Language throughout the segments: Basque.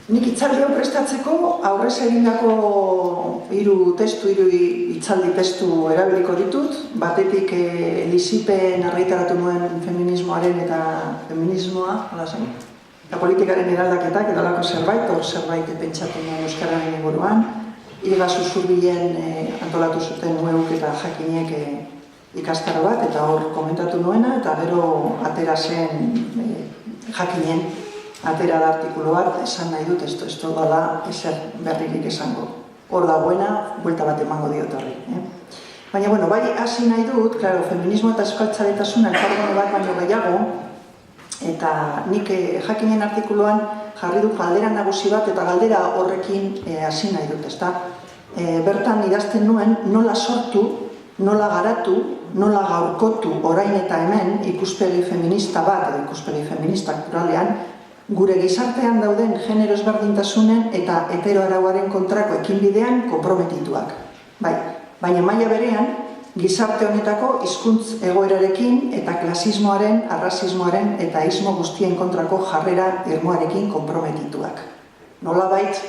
Nik hitzaldi hau prestatzeko aurrez egindako hiru hitzaldi testu erabiliko ditut. Batetik Lisipen argitaratu nuen feminismoaren eta feminismoa, eta politikaren eraldaketak edalako zerbait, hor zerbait pentsatu nuen euskararen inguruan. Igazu Zurbilen antolatu zuten Nueuk eta Jakinek ikastaro bat, eta hor komentatu nuena, eta gero atera zen Jakinen atera da artikulu bat, esan nahi dut, ez da ezer berririk esango. Hor dagoena, buelta bat emango diot horri. Baina, bai hasi nahi dut, feminismo eta euskaltzaletasuna elkargune bat baino gehiago, eta nik Jakinen artikuluan jarri dut galdera nagusi bat, eta galdera horrekin hasi nahi dut, ezta? Bertan idazten nuen nola sortu, nola garatu, nola gaurkotu orain eta hemen ikuspegi feminista bat, edo ikuspegi feministak pluralean, gure gizartean dauden genero ezberdintasunen eta heteroarauaren kontrako ekinbidean konprometituak. Baina maila berean, gizarte honetako hizkuntz egoerarekin eta klasismoaren, arrazismoaren eta ismo guztien kontrako jarrera irmoarekin konprometituak. Nolabait,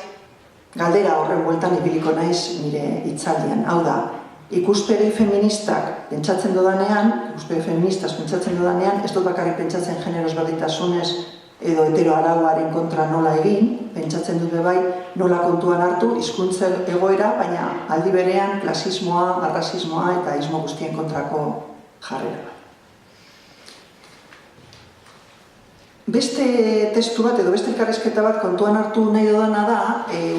galdera horren bueltan ibiliko naiz nire hitzaldian. Hau da, ikuspegi feministak pentsatzen dodanean, ez dut bakarrik pentsatzen genero ezberdintasunez edo heteroarauaren kontra nola egin, pentsatzen dut bai nola kontuan hartu hizkuntza egoera, baina aldi berean klasismoa, arrazismoa eta ismo guztien kontrako jarrera. Beste testu bat edo beste elkarrizketa bat kontuan hartu nahi dodana da,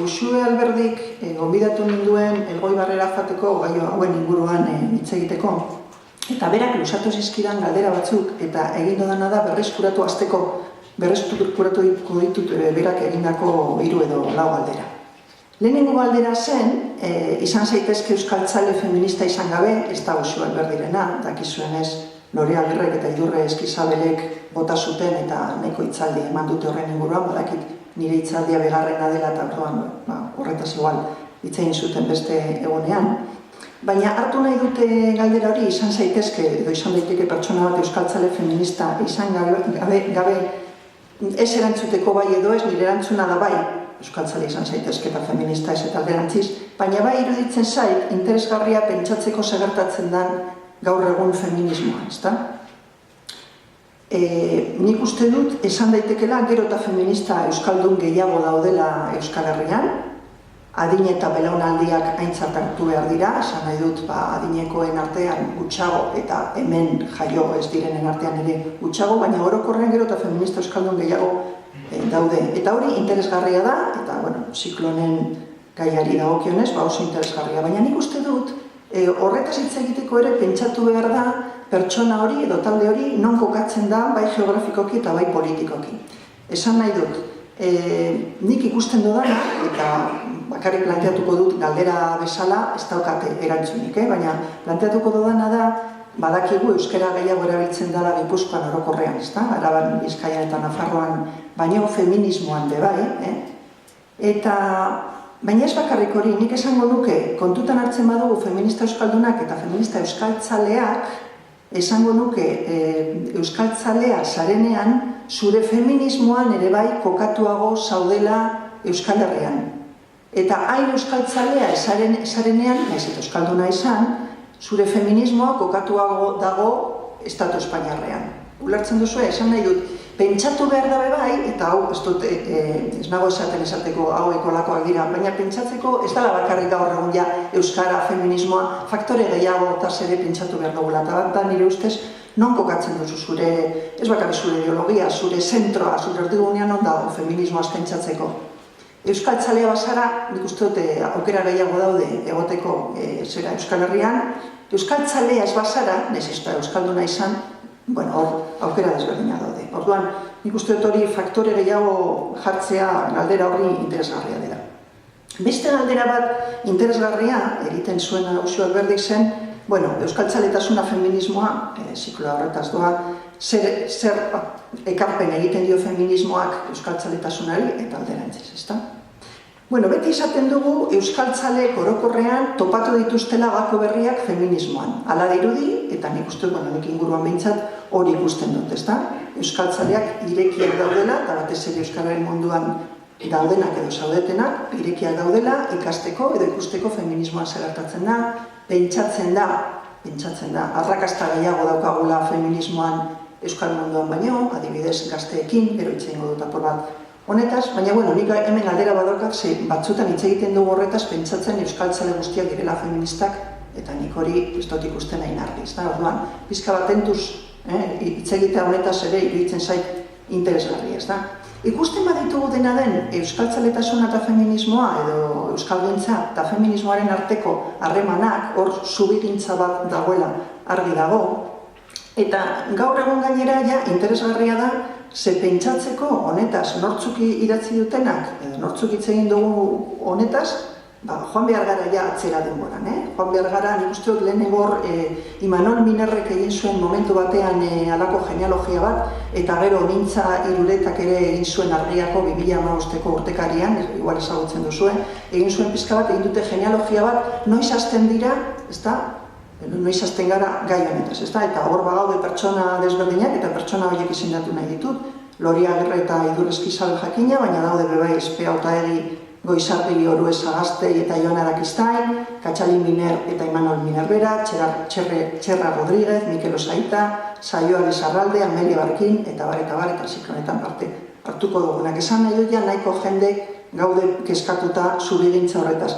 Uxue Alberdik gonbidatu ninduen Elgoibarrera joateko gai hauen inguruan hitz egiteko, eta berak luzatu zizkidan galdera batzuk, eta egin dodana da berreskuratuko ditut berak egindako 3 edo 4 galdera. Lehenengo galdera zen, izan zaitezke euskaltzale feminista izan gabe, ez da Uxue Alberdirena, dakizuenez Lore Agirrek eta Idurre Eskizabelek bota zuten eta nahiko hitzaldi eman dute horren inguruan, badakit nire hitzaldia bigarrena dela eta horretaz igual hitz egin zuten beste egunean. Baina hartu nahi dute galdera hori izan zaitezke, edo izan daiteke pertsona bat euskaltzale feminista izan gabe ez erantzuteko bai edo ez, nire erantzuna da bai euskaltzale izan zaitezke eta feminista ez eta alderantziz, baina bai iruditzen zait interesgarria pentsatzeko segertatzen den gaur egun feminismoa, ezta? Nik uste dut esan daitekela gero eta feminista euskaldun gehiago daudela Euskal Herrian, adin eta belaunaldiak aintzat hartu behar dira, esan nahi dut adinekoen artean gutxago eta hemen jaio ez direnen artean ere gutxago, baina orokorrean gero eta feminista euskaldun gehiago daude. Eta hori interesgarria da, eta ziklonen gaiari dagokionez, oso interesgarria. Baina nik uste dut, horretaz hitz egiteko ere pentsatu behar da pertsona hori edo talde hori non kokatzen da bai geografikoki eta bai politikoki. Esan nahi dut, nik ikusten dudana, eta bakarrik planteatuko dut galdera bezala, ez daukate erantzunik, baina planteatuko dudana da, badakigu euskara gehiago erabiltzen dela Gipuzkoan orokorrean, ez da? Araban, Bizkaian eta Nafarroan, baino feminismoan be bai, baina ez bakarrik hori, nik esango nuke, kontutan hartzen badugu feminista euskaldunak eta feminista euskaltzaleak, esango nuke euskaltzalea zarenean, zure feminismoan ere bai kokatuago zaudela Euskal Herrian. Eta hain euskaltzalea zarenean, naiz eta euskalduna izan, zure feminismoa kokatuago dago Estatu Espainiarrean. Ulertzen duzu, esan nahi dut, pentsatu behar dabe bai, eta hau, ez nago esateko hau ekolakoak dira, baina pentsatzeko ez dela bakarrik gaur egun ja euskara, feminismoa, faktore gehiago eta ere pentsatu behar dugula. Eta bat da nire ustez, non kokatzen duzu zure, ez bakarrik zure ideologia, zure zentroa, zure erdigunean non dago feminismoaz pentsatzeko. Euskaltzalea bazara, nik uste dute aukera gehiago daude egoteko zera Euskal Herrian, euskaltzalea ez bazara, naiz ez da euskalduna izan, hor aukera desberdina daude. Orduan, nik uste dut hori faktore gehiago jartzea galdera horri interesgarria dela. Beste galdera bat interesgarria, egiten zuena Uxue Alberdik zen, euskaltzaletasuna feminismoa, zikloa horretaz doa, zer ekarpen egiten dio feminismoak euskaltzaletasunari eta alderantziz, ezta? Beti esaten dugu euskaltzaleek orokorrean topatu dituztela gako berriak feminismoan. Hala dirudi, eta nik uste, nik inguruan behintzat hori ikusten dut, ezta? Euskaltzaleak irekiak daudela, eta batez ere euskararen munduan daudenak edo zaudetenak, irekiak daudela, ikasteko edo ikusteko feminismoan zer gertatzen da, pentsatzen da, arrakasta gehiago daukagula feminismoan euskal munduan baino, adibidez gazteekin, gero hitz egingo dut apur bat honetaz, baina nik hemen galdera badaukat, batzutan hitz egiten dugu horretaz pentsatzen euskaltzale guztiak direla feministak, eta nik hori ez dut ikusten hain argi, ez da, orduan, pizka bat entuz, hitz egitea honetaz ere iruditzen zait interesgarri, ez da. Ikusten baditugu dena den euskaltzaletasuna eta feminismoa, edo euskalgintza eta feminismoaren arteko harremanak, hor zubigintza bat dagoela argi dago, eta gaur egun gainera ja interesgarria da, ze pentsatzeko honetaz nortzuk idatzi dutenak, edo nortzuk hitz egin dugu honetaz, joan behar gara ja atzera denboran, joan behar gara, nik uste dut lehenengor Imanol Minerrek egin zuen momentu batean halako genealogia bat, eta gero Mintza Iruretak ere egin zuen argiako 2015ko urtekarian, igual ezagutzen duzue, egin zuen pizka bat, egin dute genealogia bat, noiz hasten dira, ezta? Noiz hasten gara gai honetaz, ezta? Eta hor bagaude pertsona desberdinak eta pertsona horiek izendatu nahi ditut, Lori Agirre eta Idur Eskizabel jakina, baina daude bebai Espea Otaegi, Goizartegi Orue Sagastei eta Jon Arakistain, Katxali Miner eta Imanol Minerbera, Txerra Rodríguez, Mikel Osaita, Saio Alizarralde, Amelia Barkin, eta bar, eta ziklonetan parte hartuko dugunak. Esan nahi dut ja nahiko jende gaude kezkatuta zubigintza horretaz.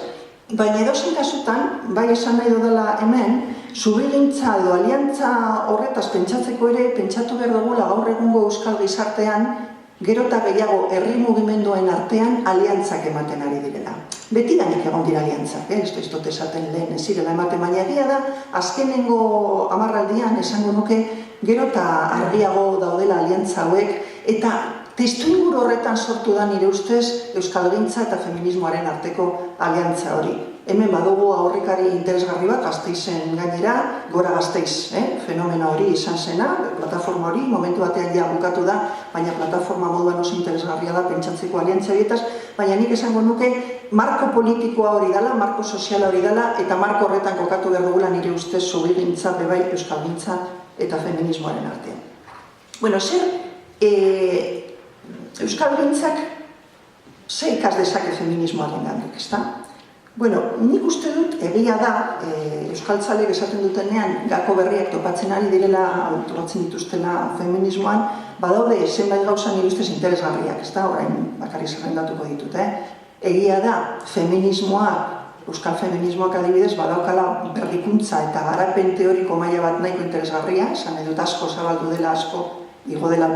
Baina edozein kasutan, bai esan nahi dudala hemen, zubigintza edo aliantza horretaz pentsatzeko ere, pentsatu behar dugula gaur egungo euskal gizartean, gero eta gehiago herri mugimenduen artean aliantzak ematen ari direla. Beti danik egon dira aliantzak, ez dut esaten lehen ez zirela ematen, baina egia da, azkenengo hamarraldian esango nuke gero eta argiago daudela aliantza hauek, eta testuinguru horretan sortu da nire ustez euskalgintza eta feminismoaren arteko aliantza hori. Hemen badugu aurrekari interesgarri bat, Gasteizen gainera, Gora Gasteiz, fenomeno hori izan zena, plataforma hori, momentu batean ja bukatu da, baina plataforma moduan oso interesgarria da pentsatzeko aliantza horietaz, baina nik esango nuke marko politikoa hori dela, marko soziala hori dela, eta marko horretan kokatu behar dugula nire ustez zubigintza, bebai, euskalgintza eta feminismoaren artean. Bueno, zer euskalgintzak ze ikas dezake feminismoaren gandik, ezta? Bueno, nik uste dut, egia da, euskaltzalek esaten dutenean gako berriak topatzen ari direla, topatzen dituztela feminismoan, badaude zenbait gauza nire ustez interesgarriak, ez da, orain bakarri zerrendatuko ditut, Egia da, feminismoak, euskal feminismoak adibidez, badaukala berrikuntza eta garapen teoriko maila bat nahiko interesgarria, esan edut asko zabaldu dela asko, igo dela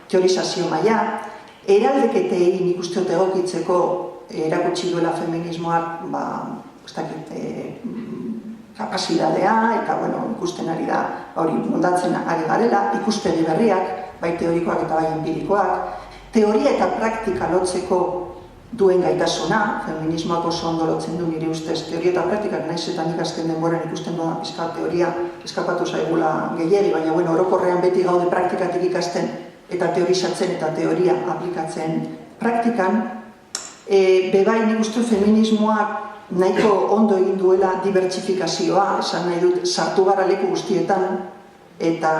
teorizazio maila, eraldeketei nik uste dut egokitzeko erakutsi duela feminismoak kapasidadea eta ikusten ari da hori moldatzen ari garela, ikuspegi berriak, bai teorikoak eta bai empirikoak, teoria eta praktika lotzeko duen gaitasuna, feminismoak oso ondo lotzen du nire ustez, teoria eta praktikak naiz eta nik azken denboran ikusten dudan pizka teoria eskapatu zaigula gehiegi, baina orokorrean beti gaude praktikatik ikasten eta teorizatzen eta teoria aplikatzen praktikan. Bebai nik uste feminismoak nahiko ondo egin duela dibertsifikazioa, esan nahi dut sartu gara leku guztietan, eta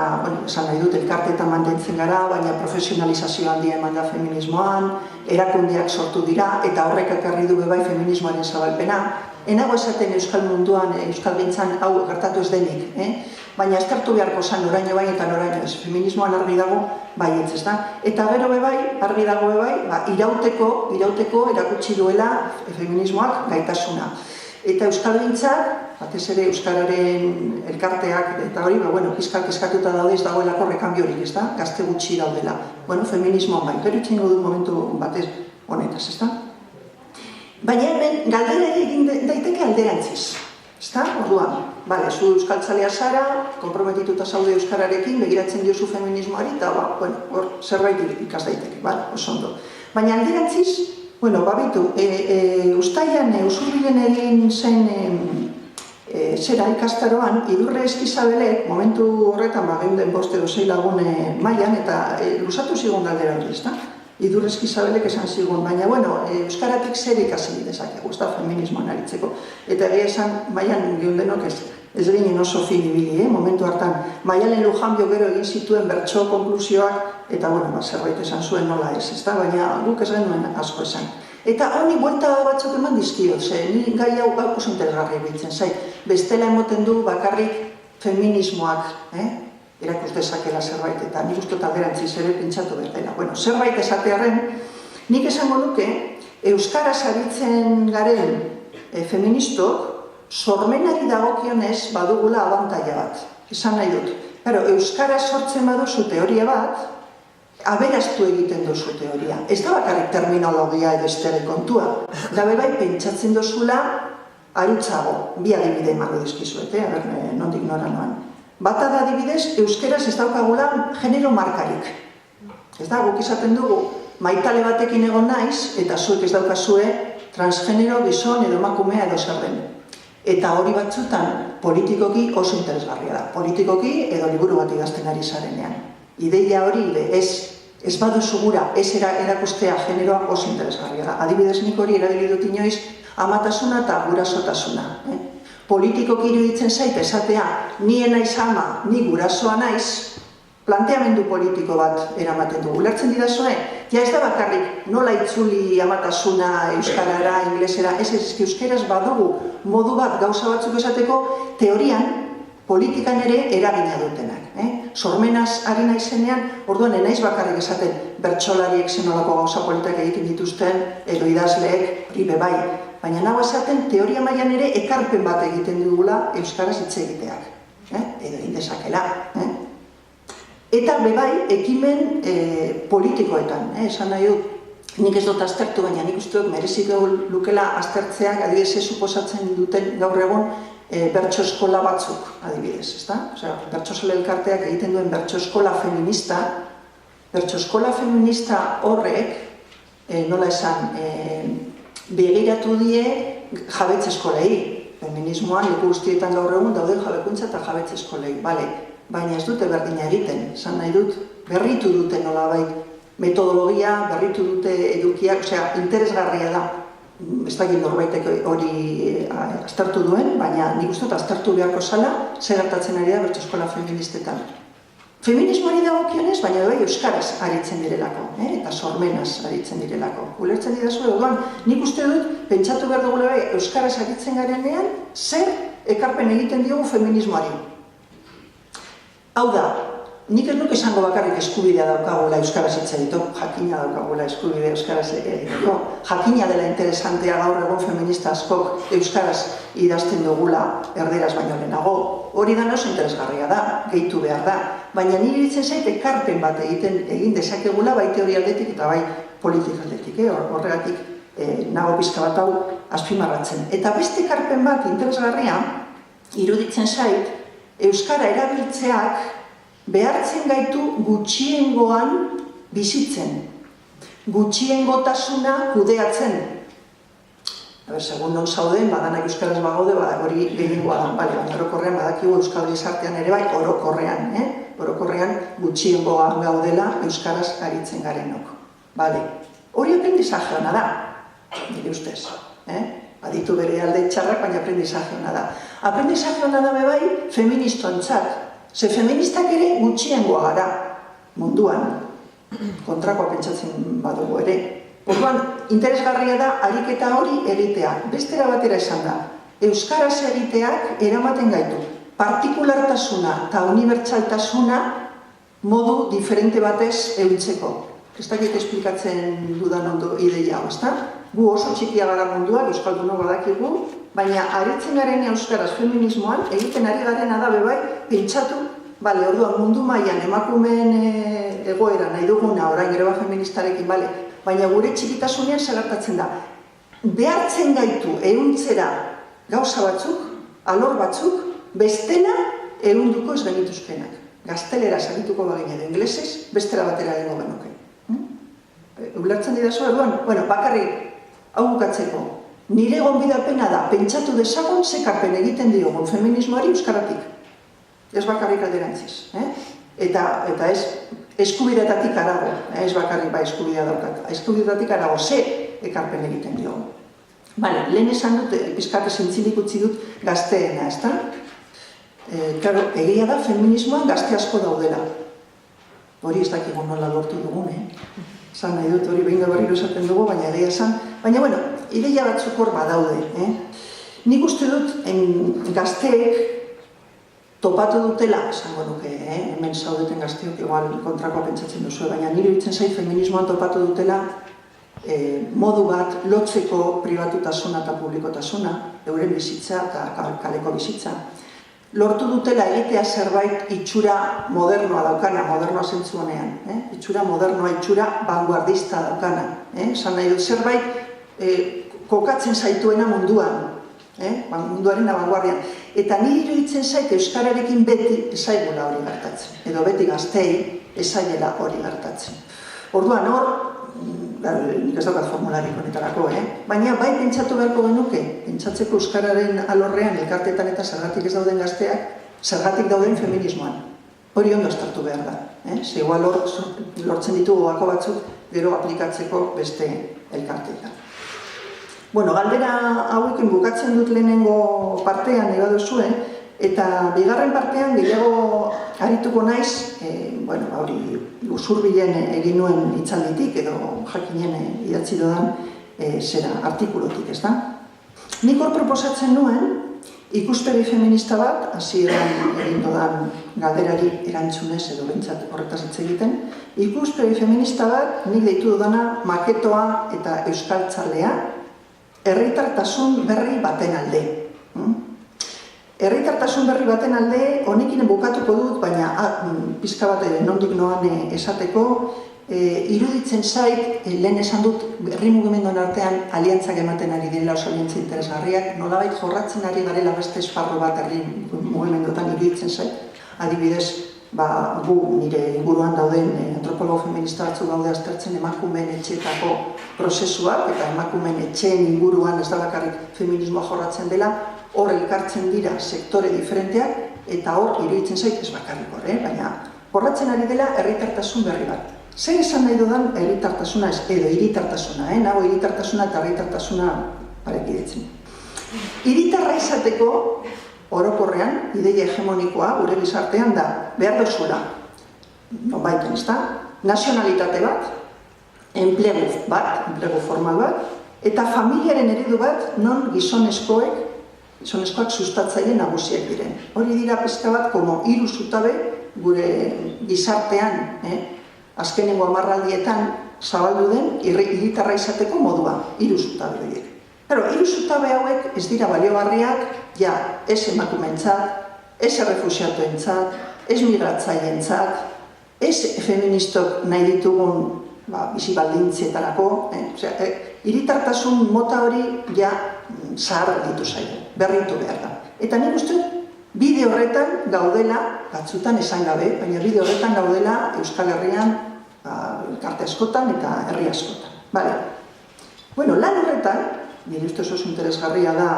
esan nahi dut elkarteetan mantentzen gara, baina profesionalizazio handia eman da feminismoan, erakundeak sortu dira, eta horrek ekarri du bebai feminismoaren zabalpena. Enago esaten euskal munduan, euskalgintzan hau gertatu ez denik, baina aztertu beharko zen noraino bai eta noraino ez, feminismoan argi dago baietz, ez da? Eta gero bebai, argi dago bebai, irauteko erakutsi duela feminismoak gaitasuna. Eta euskalgintzak, batez ere euskararen elkarteak eta hori, pizkal kezkatuta daude ez dagoelako rekambio horik, ez da? Gazte gutxi daudela. Feminismoan bai, gero itxengo dut momentu batez honetaz, ez da? Baina hemen galdera egin daiteke alderantziz, ez da? Orduan, zu euskaltzalea zara, konprometituta zaude euskararekin, begiratzen diozu feminismoari, eta hor zerbait ikas daiteke, oso ondo. Baina alderantziz, babitu, ustaian Usurbilen egin zen zera ikastaroan, Idurre Eskizabelek, momentu horretan geunden 5 edo 6 lagun mailan, eta lusatu zigun galdera hori, ez da? Idurrezki Isabelek esan zigun, baina, bueno, euskaratik zer ikasi dezakegu, ez da, feminismoan aritzeko. Eta egia esan, Maialen geundenok ez ginen oso fin ibili, momentu hartan. Maialen Lujanbio gero egin zituen bertso konklusioak, eta, bueno, zerbait esan zuen nola ez da, baina guk ez genuen asko esan. Eta honi buelta batzuk eman dizkio, ze ni gai hau oso interesgarri biltzen zait. Bestela emoten du bakarrik feminismoak, erakus dezakela zerbait, eta nik uste alderantziz ere pentsatu berdela. Bueno, zerbait esatearen, nik esango nuke, euskaraz aritzen garen feministok, sormenari dagokionez badugula abantaila bat. Esan nahi dut. Pero euskaraz sortzen baduzu teoria bat, aberastu egiten duzu teoria. Ez da bakarrik terminologia edo estere kontua. Da bai pentsatzen duzula arutzago, bi adibide emango dizkizuet, nondik nora noan. Bata da adibidez, euskeraz ez daukagula genero markarik. Ez da, guk izaten dugu, maitale batekin egon naiz, eta zuek ez daukazue transgenero, gizon edo emakumea edo zer den. Eta hori batzutan politikoki oso interesgarria da. Politikoki edo liburu bat idazten ari zarenean. Ideia hori ez baduzu gura, ez erakustea generoa oso interesgarria da. Adibidez nik hori erabili dut inoiz amatasuna eta gurasotasuna. Politikoki iruditzen zait esatea, nien naiz ama, ni gurasoa naiz, planteamendu politiko bat eramaten dugu. Ulertzen didazue, ja ez da bakarrik nola itzuli amatasuna euskarara, inglesera, ez euskeraz badugu modu bat gauza batzuk esateko, teorian, politikan ere eragina dutenak. Sormenaz ari naizenean, orduan enaiz bakarrik esaten bertsolariek zenolako gauza politak egiten dituzten, edo idazleek, hori bebai. Baina nago esaten, teoria mailan ere ekarpen bat egiten dugula euskaraz hitz egiteak. Edo indezakela. Eta bebai, ekimen politikoetan. Esan nahi dut, nik ez dut aztertu, baina nik uste dut merezik lukela aztertzeak, adibidez ez suposatzen duten gaur egun bertso eskola batzuk, adibidez, ezta? Bertso elkarteak egiten duen bertso eskola feminista, bertso eskola feminista horrek, nola esan, begiratu die jabetze eskolei. Feminismoan leku guztietan gaur egun dauden jabekuntza eta jabetze eskolei, bale. Baina ez dute berdina egiten, esan nahi dut, berritu dute nolabait metodologia, berritu dute edukiak, osea, interesgarria da. Ez dakit norbaitek hori aztertu duen, baina nik uste dut aztertu beharko zala, zer gertatzen ari da bertso eskola feministetan. Feminismoari dagokionez, baina bai euskaraz aritzen direlako, eta sormenaz aritzen direlako. Ulertzen didazue, orduan, nik uste dut, pentsatu behar dugula bai euskaraz aritzen garenean, zer ekarpen egiten diogu feminismoari. Hau da, nik ez nuke esango bakarrik eskubidea daukagula euskaraz hitz egiteko, jakina daukagula eskubidea euskaraz egiteko, jakina dela interesantea gaur egun feminista askok euskaraz idazten dugula erderaz baino lehenago. Hori da oso interesgarria da, gehitu behar da, baina nire iruditzen zait ekarpen bat egin dezakegula bai teoria aldetik eta bai politika aldetik, horregatik nago pizka bat hau azpimarratzen. Eta beste ekarpen bat interesgarria iruditzen zait, euskara erabiltzeak behartzen gaitu gutxiengoan bizitzen, gutxiengotasuna kudeatzen. Segun non zauden, badanak euskaraz bagaude, hori gehiengoa da, baina orokorrean badakigu euskal gizartean ere bai, orokorrean gutxiengoa gaudela euskaraz aritzen garenok. Hori aprendizaje hona da, nire ustez. Baditu bere alde txarrak, baina aprendizaje hona da. Aprendizaje hona da bebai feministontzat. Ze feministak ere gutxiengoa gara munduan, kontrakoa pentsatzen badugu ere. Orduan, interesgarria da ariketa hori egitea. Bestera batera esan da, euskaraz egiteak eramaten gaitu. Partikulartasuna eta unibertsaltasuna modu diferente batez ehuntzeko. Ez dakit esplikatzen dudan ondo ideia hau, ezta? Gu oso txikia gara munduak, euskaldunok badakigu, baina aritzen garen euskaraz feminismoan, egiten ari garena da bebai, pentsatu, orduan mundu mailan emakumeen egoera nahi duguna, orain greba feministarekin, baina gure txikitasunean segertatzen da. Behartzen gaitu ehuntzera gauza batzuk, alor batzuk, bestena ehunduko ez genituzkenak. Gaztelera sagituko bagina edo inglesez, bestera batera egingo genuke. Ulertzen didazu, orduan, bakarrik hau bukatzeko. Nire gonbidapena da, pentsatu dezagun zekarpen egiten diogun feminismoari euskaratik. Ez bakarrik alderantziz. Eta ez, eskubideetatik arago, ez bakarrik eskubidea daukat, eskubideetatik arago ze ekarpen egiten diogu. Bale, lehen esan dut, pizkate zintzilik utzi dut gazteena, ezta? Claro, egia da feminismoan gazte asko daudela. Hori ez dakigu nola lortu dugun, Esan nahi dut, hori behin berriro esaten dugu, baina egia esan. Baina, bueno, ideia batzuk hor badaude, Nik uste dut, gazteek topatu dutela, esango nuke, hemen zaudeten gazteok igual kontrakoa pentsatzen duzu, baina nire iruditzen zait feminismoan topatu dutela modu bat lotzeko pribatutasuna eta publikotasuna, euren bizitza eta kaleko bizitza. Lortu dutela egitea zerbait itxura modernoa daukana, modernoa zentzu honean, itxura modernoa, itxura vanguardista daukana. Esan nahi dut zerbait kokatzen zaituena munduan, munduaren abanguardian. Eta nire iruditzen zait euskararekin beti ezaigula hori gertatzen, edo beti gaztei ezaiela hori gertatzen. Orduan hor, nik ez daukat formularik honetarako, baina bai pentsatu beharko genuke, pentsatzeko euskararen alorrean elkarteetan eta zergatik ez dauden gazteak, zergatik dauden feminismoan. Hori ondo estartu behar da. Ze igual lortzen ditugu gako batzuk gero aplikatzeko beste elkarteetan. Bueno, galdera hauekin bukatzen dut lehenengo partean ega duzuen, eta bigarren partean gehiago arituko naiz, hori usurbilen egin nuen hitzalditik edo jakinen idatzi dodan artikulotik, ez da? Nik hor proposatzen nuen ikuspegi feminista bat, hasieran egin dodan galderari erantzunez edo bentsat horretaz hitz egiten, ikuspegi feminista bat nik deitu dudana maketoa eta euskaltzalea herritartasun berri baten alde. Herritartasun berri baten alde, honekin bukatuko dut, baina pizka bat nondik noan esateko, iruditzen zait, lehen esan dut, herri mugimenduen artean aliantzak ematen ari direla oso aliantza interesgarriak, nolabait jorratzen ari garela beste esparru bat herri mugimenduetan iruditzen zait. Adibidez, gu nire inguruan dauden antropologo feminista batzuk gaude aztertzen emakumeen etxeetako prozesuak, eta emakumeen etxeen inguruan ez da bakarrik feminismoa jorratzen dela, hor elkartzen dira sektore diferenteak, eta hor iruditzen zait ez bakarrik hor, baina jorratzen ari dela herritartasun berri bat. Zer esan nahi dudan herritartasuna edo hiritartasuna, nago hiritartasuna eta herritartasuna parekidetzen. Hiritarra izateko orokorrean, ideia hegemonikoa gure gizartean da, behar dozuela, nonbaiten ez da, nazionalitate bat, enplegu formal bat, eta familiaren eredu bat non gizonezkoak sustatzaile nagusiak diren. Hori dira pizka bat, como hiru zutabe gure gizartean, azkenengo hamarraldietan zabaldu den hiritarra izateko modua, hiru zutabe horiek. Hiru zutabe hauek ez dira baliogarriak, ez emakumeentzat, ez errefuxiatuentzat, ez migratzaileentzat, ez feministok nahi ditugun bizi baldintzietarako, hiritartasun mota hori zahar ditu zaigu, berritu behar da. Eta nik uste bide horretan gaudela, batzutan esan gabe, baina bide horretan gaudela Euskal Herrian elkarte askotan eta herri askotan. Lan horretan, nire ustez oso interesgarria da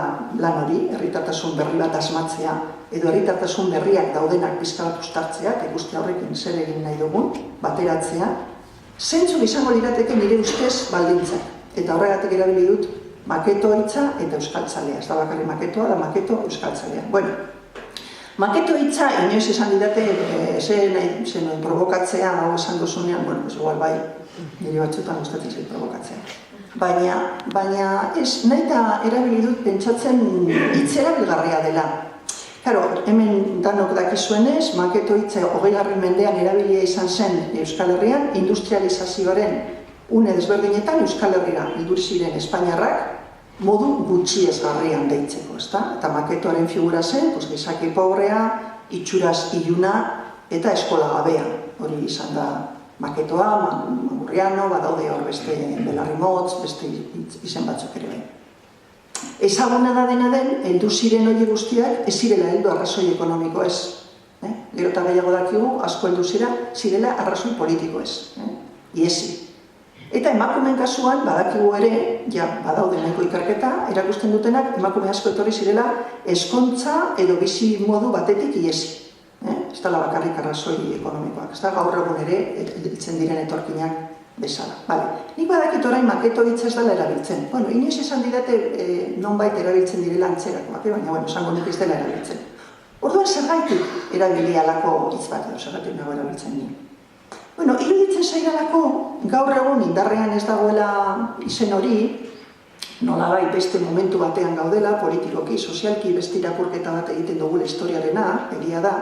lan hori, herritartasun berri bat asmatzea, edo herritartasun berriak daudenak pizka bat ustartzea, eta ikuste horrekin zer egin nahi dugun, bateratzea, zeintzuk izango lirateke nire ustez baldintzak. Eta horregatik erabili dut maketo hitza eta euskaltzalea. Ez da bakarri maketoa, da maketo euskaltzalea. Maketo hitza, inoiz esan didate, zen provokatzea, hau esan duzunean, igual bai, nire batzutan gustatzen zen provokatzea. Baina ez, nahi eta erabili dut pentsatzen hitzera bilgarria dela. Hemen danok dakizuenez, maketo hitza 20. mendean erabilia izan zen Euskal Herrian, industrializazioaren une desberdinetan Euskal Herrira heldu ziren Espainiarrak modu gutxiesgarrian deitzeko, eta maketoaren figura zen, gizaki pobrea, itxuraz iluna eta eskola gabea. Hori izan da maketoa, Mangurriano, badaude hor beste Belarrimotz, beste izen batzuk ere bai. Ezaguna da dena den, heldu ziren hori guztiak, ez zirela heldu arrazoi ekonomiko ez. Gero eta gehiago dakigu, asko heldu zirela arrazoi politiko ez. Iesi. Eta emakumeen kasuan, badakigu ere, badaude nahiko ikerketa, erakusten dutenak, emakume asko etorri zirela eskontza edo bizi modu batetik iesi. Ez dela bakarrik arrazoi ekonomikoak. Ez da gaur egun ere, heltzen diren etorkinak bezala. Nik badakit orain maketo hitza ez dela erabiltzen. Bueno, inoiz esan didate nonbait erabiltzen direla antzerakoak, baina esango nuke ez dela erabiltzen. Orduan zergaitik erabili halako hitz bat, zergaitik nago erabiltzen nien. Bueno, iruditzen zaidalako gaur egun indarrean ez dagoela izen hori, nolabait beste momentu batean gaudela, politikoki, sozialki beste irakurketa bat egiten dugula historiarena, egia da,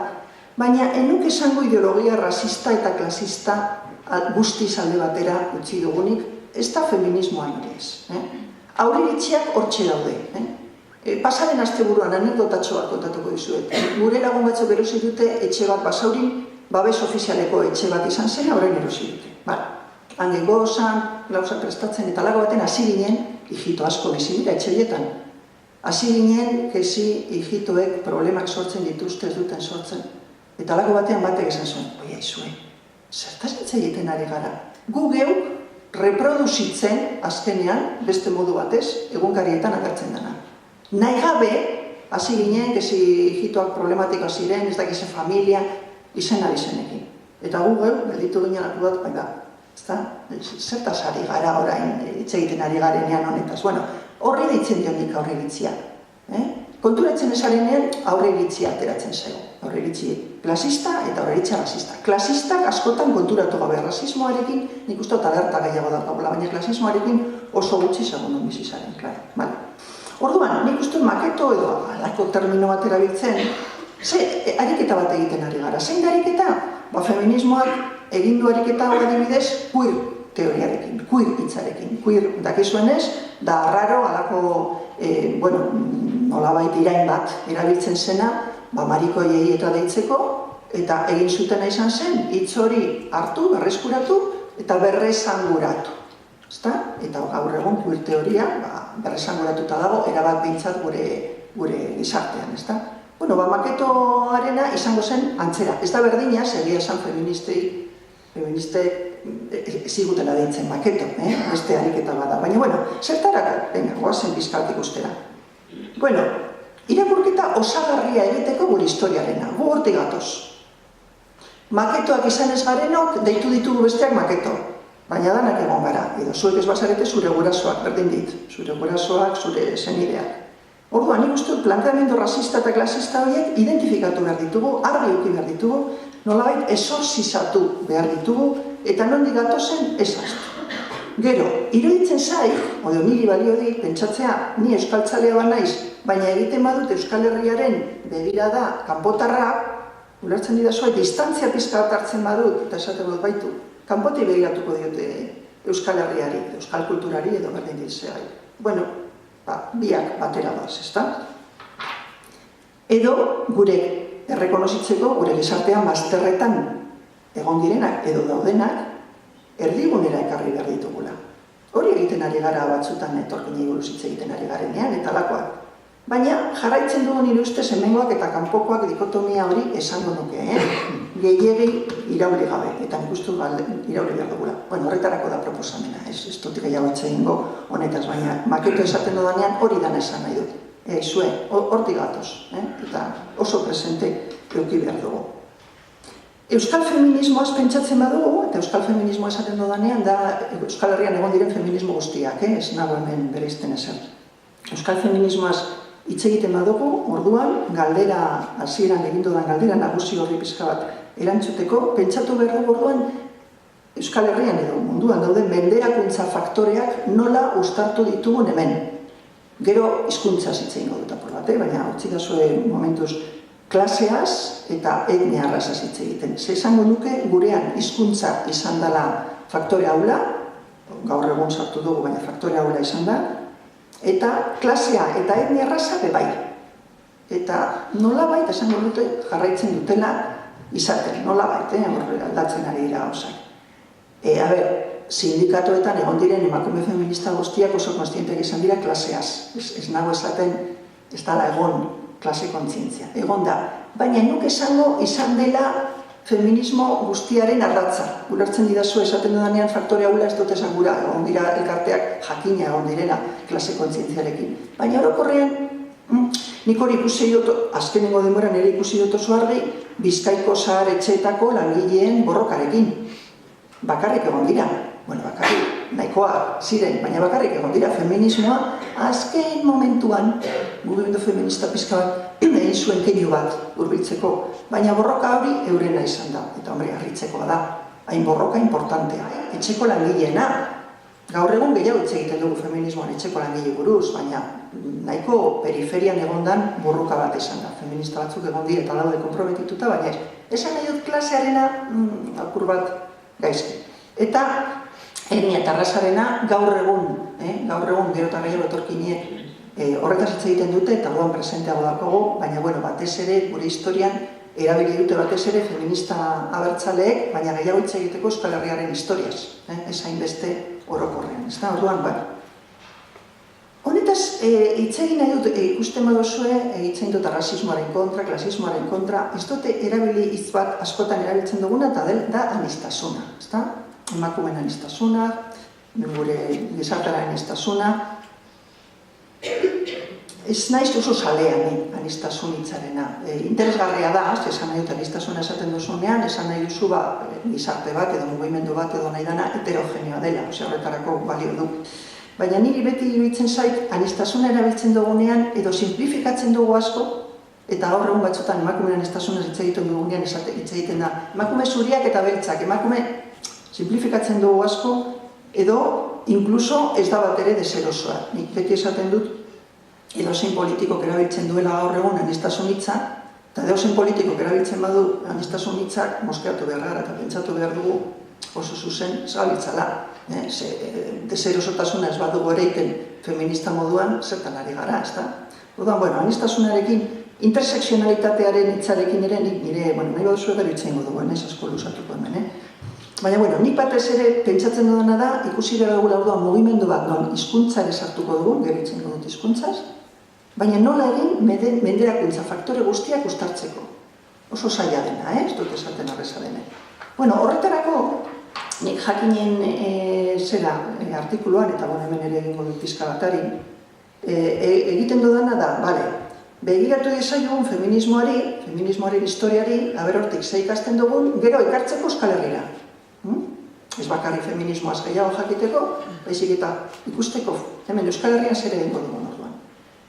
baina enuk esango ideologia rasista eta klasista guztiz alde batera utzi dugunik, ez da feminismoan hori ez. Aurreiritziak hortxe daude. Pasaren asteburuan anekdotatxoa kontatuko dizuet. Gure lagun batzuk erosi dute etxe bat Basaurin, babes ofizialeko etxe bat izan zen, horrein erosi dute. Hangen gozan, gauzak prestatzen eta lago baten hasi ginen, hijito asko bizi dira etxe horietan. Hasi ginen, kezi hijitoek problemak sortzen dituzte ez duten sortzen. Eta lago batean batek esan zuen, oia izue, zertaz hitz egiten ari gara? Gu geuk reproduzitzen azkenean, beste modu batez, egunkarietan agertzen dena. Nahi gabe, hasi ginen, kezi hijitoak problematika ziren, ez dakize familia, izena izenekin. Eta gu geuk, gelditu ginen hartu bat, zertaz ari gara orain, hitz egiten ari garenean honetaz. Bueno, horri ditzen dionik aurreiritzia. Konturatzen esarenean aurreiritzia ateratzen zego. Aurreiritzi klasista eta aurreiritzia rasista. Klasistak askotan konturatu gabe rasismoarekin, nik uste alerta gehiago daukagula, baina klasismoarekin oso gutxi segundu bizizaren, klaro. Orduan, nik uste maketo edo alako termino bat erabiltzen, ariketa bat egiten ari gara. Zein da ariketa? Feminismoak egin du ariketa hori adibidez queer teoriarekin, queer hitzarekin. Queer dakizuenez, da raro, alako, nolabait irain bat erabiltzen zena, marikoiei eta deitzeko, eta egin zutena izan zen, hitz hori hartu, berreskuratu, eta berresanguratu. Eta gaur egun queer teoria berresanguratuta dago, erabat behintzat gure gizartean, maketoarena izango zen antzera. Ez da berdina, segia esan feministek zigutela deitzen maketo, beste ariketa bada. Baina, zertarak, goazen bizkaltik ustera. Irakurketa osagarria egiteko gure historiarena, gu hortik gatoz. Maketoak izan ez garenok, deitu ditugu besteak maketo. Baina danak egon gara, edo zuek ez bazarete zure gurasoak, berdin dit, zure gurasoak, zure zenideak. Orduan, nik uste planteamendu rasista eta klasista horiek identifikatu behar ditugu, argi uki behar ditugu, nolabait esorzizatu behar ditugu, eta nondik gatozen ezaztu. Gero, iruditzen zai, odo niri balio dik, pentsatzea, ni euskaltzalea naiz, baina egiten badut Euskal Herriaren begirada kanpotarra, ulertzen didazua, distantzia pizka bat hartzen badut, eta esaten dut baitu, kanpoti begiratuko diote Euskal Herriari, Euskal kulturari edo berdin ditzegai. Biak batera doaz, ezta? Edo, gure errekonozitzeko, gure gizartean bazterretan egon direnak edo daudenak, erdigunera ekarri behar ditugula. Hori egiten ari gara batzutan etorkinei buruz hitz egiten ari garenean, eta lakoak. Baina, jarraitzen dugu nire ustez hemengoak eta kanpokoak dikotomia hori esango nuke, gehiegi irauli gabe, eta nik uste irauli behar dugula. Horretarako da proposamena, ez dut gehiago egingo honetaz, baina maketo esaten dodanean hori dana esan nahi dut. Zue, hortik gatoz, eta oso presente eduki behar dugu. Euskal feminismoaz pentsatzen badugu, eta euskal feminismoa esaten dodanean da Euskal Herrian egon diren feminismo guztiak, ez nago hemen bereizten ezer. Euskal feminismoaz hitz egiten badugu, orduan, galdera, hasieran egin dudan galdera, nagusi horri pizka bat erantzuteko, pentsatu behar dugu orduan, Euskal Herrian edo munduan dauden menderakuntza faktoreak nola uztartu ditugun hemen. Gero hizkuntzaz hitz egingo dut apur bat, baina utzi dazue momentuz klaseaz eta etniarrazaz hitz egiten. Esango nuke gurean hizkuntza izan dela faktore haula, gaur egun sartu dugu, baina faktore haula izan da, eta klasea eta etniarraza bebai. Eta nolabait esango dute jarraitzen dutela izaten, nolabait, aldatzen ari dira gauzak. Sindikatuetan egon diren emakume feminista guztiak oso konstienteak izan dira klaseaz. Ez nago esaten ez dala egon klase kontzientzia. Egon da. Baina nuk esango izan dela feminismo guztiaren ardatza. Ulertzen didazu esaten dudanean faktore haula ez dut esan gura, egon dira elkarteak jakina egon direla klase kontzientziarekin. Baina orokorrean Nik hori ikusi dut, azkenengo denboran ere ikusi dut oso argi, Bizkaiko zahar etxeetako langileen borrokarekin. Bakarrik egon dira, bakarrik, nahikoa ziren, baina bakarrik egon dira feminismoa, azken momentuan, mugimendu feminista pizka bat, egin zuen keinu bat hurbiltzeko, baina borroka hori eurena izan da, eta hombre, harritzekoa da, hain borroka importantea, etxeko langileena. Gaur egun gehiago hitz egiten dugu feminismoan etxeko langile buruz, baina nahiko periferian egondan borroka bat izan da. Feminista batzuk egon dira eta daude konprometituta, baina esan nahi dut klasearena apur bat gaizki. Eta etnia eta arrazarena gaur egun gero eta gehiago etorkinek horretaz hitz egiten dute eta orduan presenteago dakogu, baina batez ere gure historian erabili dute batez ere feminista abertzaleek, baina gehiago hitz egiteko Euskal Herriaren historiaz, ez hainbeste orokorrean, ez da, orduan, honetaz, hitz egin nahi dut, ikusten baduzue, hitz egin dut rasismoaren kontra, klasismoaren kontra, ez dute erabili hitz bat askotan erabiltzen duguna, eta da anistasuna, ez da? Emakumeen anistasuna, gure gizartearen anistasuna. Ez naiz oso zalean anistasun hitzarena. Interesgarria da, esan nahi dut anistasuna esaten duzunean, esan nahi duzu gizarte bat edo mugimendu bat edo nahi dana heterogeneoa dela, horretarako balio du. Baina niri beti iruditzen zait, anistasuna erabiltzen dugunean edo simplifikatzen dugu asko, eta gaur egun batzutan emakumeen anistasunaz hitz egiten dugunean hitz egiten da. Emakume zuriak eta beltzak, emakume simplifikatzen dugu asko, edo inkluso ez da bat ere deserosoa. Nik beti esaten dut, edozein politikok erabiltzen duela gaur egun anistasun hitza, eta edozein politikok erabiltzen badu anistasun hitzak moskeatu behar gara eta pentsatu behar dugu oso zuzen zabiltzala. Deserosotasuna ez badugu ereiten feminista moduan, zertan ari gara, ez da? Orduan, anistasunarekin, interseksionalitatearen hitzarekin ere nire, nahi baduzu edo hitzaingo dugu, ez asko lusatuko hemen, Baina, nik batez ere pentsatzen dudana da, ikusi gara dugu orduan mugimendu bat non hizkuntza ere sartuko dugu, gero hitzaingo dut hizkuntzaz, baina nola egin menderakuntza faktore guztiak uztartzeko. Oso zaila dena, ez dut esaten arreza dena. Horretarako, nik jakinen artikuluan, eta hemen ere egingo dut pizka batarin, egiten dudana da, begiratu dezagun feminismoaren historiari, haber hortik ze ikasten dugun, gero ekartzeko Euskal Herrira. Ez bakarrik feminismoaz gehiago jakiteko, baizik eta ikusteko, hemen Euskal Herrian zer egingo dugun orduan.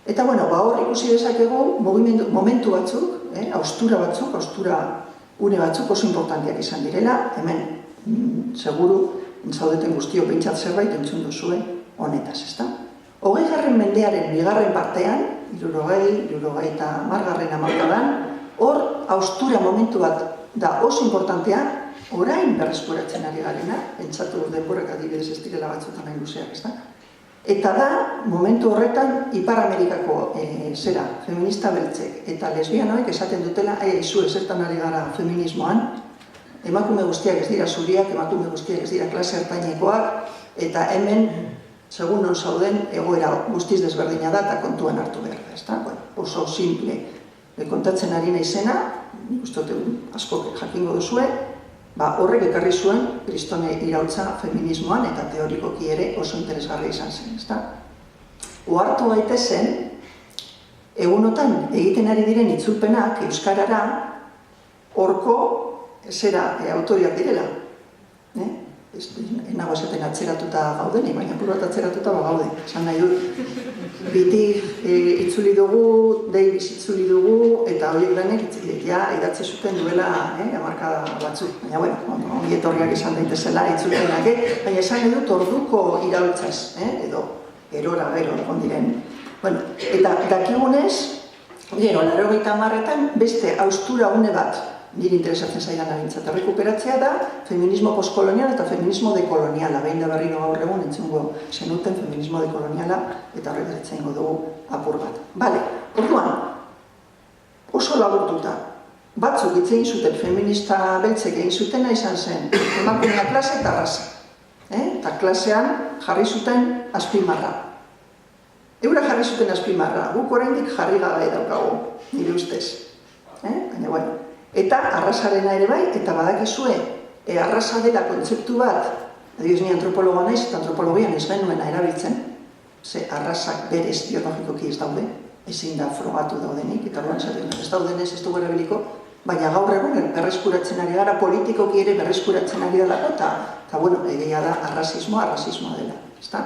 Eta, hor ikusi dezakegu momentu batzuk, haustura une batzuk oso importanteak izan direla, hemen, seguru, zaudeten guztio pentsat zerbait entzun duzue honetaz, ezta? 20. mendearen bigarren partean, 60 eta 10. hamarkadan, hor haustura momentu bat da oso importantea, orain berreskuratzen ari garena, pentsatu denborak adibidez ez direla batzutan nahi luzeak, ez da? Eta da, momentu horretan, Ipar Amerikako feminista beltzek eta lesbianoek esaten dutela, aizu ezertan ari gara feminismoan, emakume guztiak ez dira zuriak, emakume guztiak ez dira klase hartainekoak, eta hemen, segun non zauden, egoera guztiz desberdina da eta kontuan hartu behar da, ez da? Oso simple, kontatzen ari naizena, uste dut asko jakingo duzue, horrek ekarri zuen kristone iraultza feminismoan eta teorikoki ere oso interesgarria izan zen, ezta? Ohartu gaitezen, egunotan egiten ari diren itzulpenak euskarara horko autoriak direla. Nago esaten atzeratuta gaudenik, baina puro bat atzeratuta gaude. Esan nahi dut, Bitig itzuli dugu, Davis itzuli dugu, eta horiek lanek idatzi zuten duela hamarkada batzuk. Baina, ongi etorriak izan daitezela itzulpenak, baina esan nahi dut orduko iraultzaz, edo erora gero egon diren. Eta dakigunez, gero, 80etan beste haustura une bat, nire interesatzen zaidan agintzat errekuperatzea da feminismo postkolonial eta feminismo dekoloniala. Behin da berriro gaur egun entzungo zenuten feminismo dekoloniala eta horrek etzaingo dugu apur bat. Orduan, oso laburtuta, batzuk hitz egin zuten feminista beltzek egin zutena izan zen emakumea klase eta raza. Eta klasean jarri zuten azpimarra. Eura jarri zuten azpimarra, guk oraindik jarri gabe daukagu, nire ustez. Baina, eta arrazarena ere bai, eta badakizue, arraza dela kontzeptu bat, adibidez ni antropologoa naiz, eta antropologian ez genuena erabiltzen, ze arrazak berez biologikoki ez daude, ezin da frogatu daudenik, eta orduan esaten ez daudenez ez dugu erabiliko, baina gaur egun berreskuratzen ari gara, politikoki ere berreskuratzen ari dalako, eta bueno, egia da arrazismoa dela, ezta?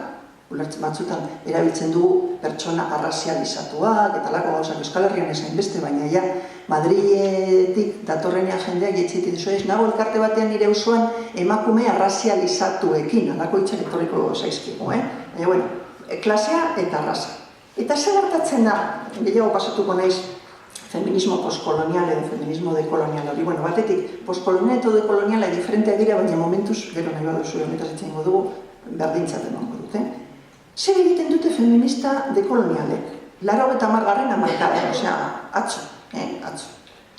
Ulertzen batzutan erabiltzen dugu pertsona arrazializatuak, eta lako gauzak Euskal Herrian esain beste, baina ja, Madriletik datorrenean jendeak etxetik dizuez, nago elkarte batean nire osoan emakume arrazializatuekin, alako itxak etorriko zaizkigu, Baina, bueno, klasea eta arraza. Eta zer gertatzen da, gehiago pasatuko naiz, feminismo postkolonial edo feminismo dekolonial hori. Bueno, batetik, postkolonial eta dekoloniala diferenteak dira, baina momentuz, gero nahi baduzu honetaz etxengo dugu, berdintzaten emango dute. Zer egiten dute feminista dekolonialek? 80. hamarkadan, osea, atzo.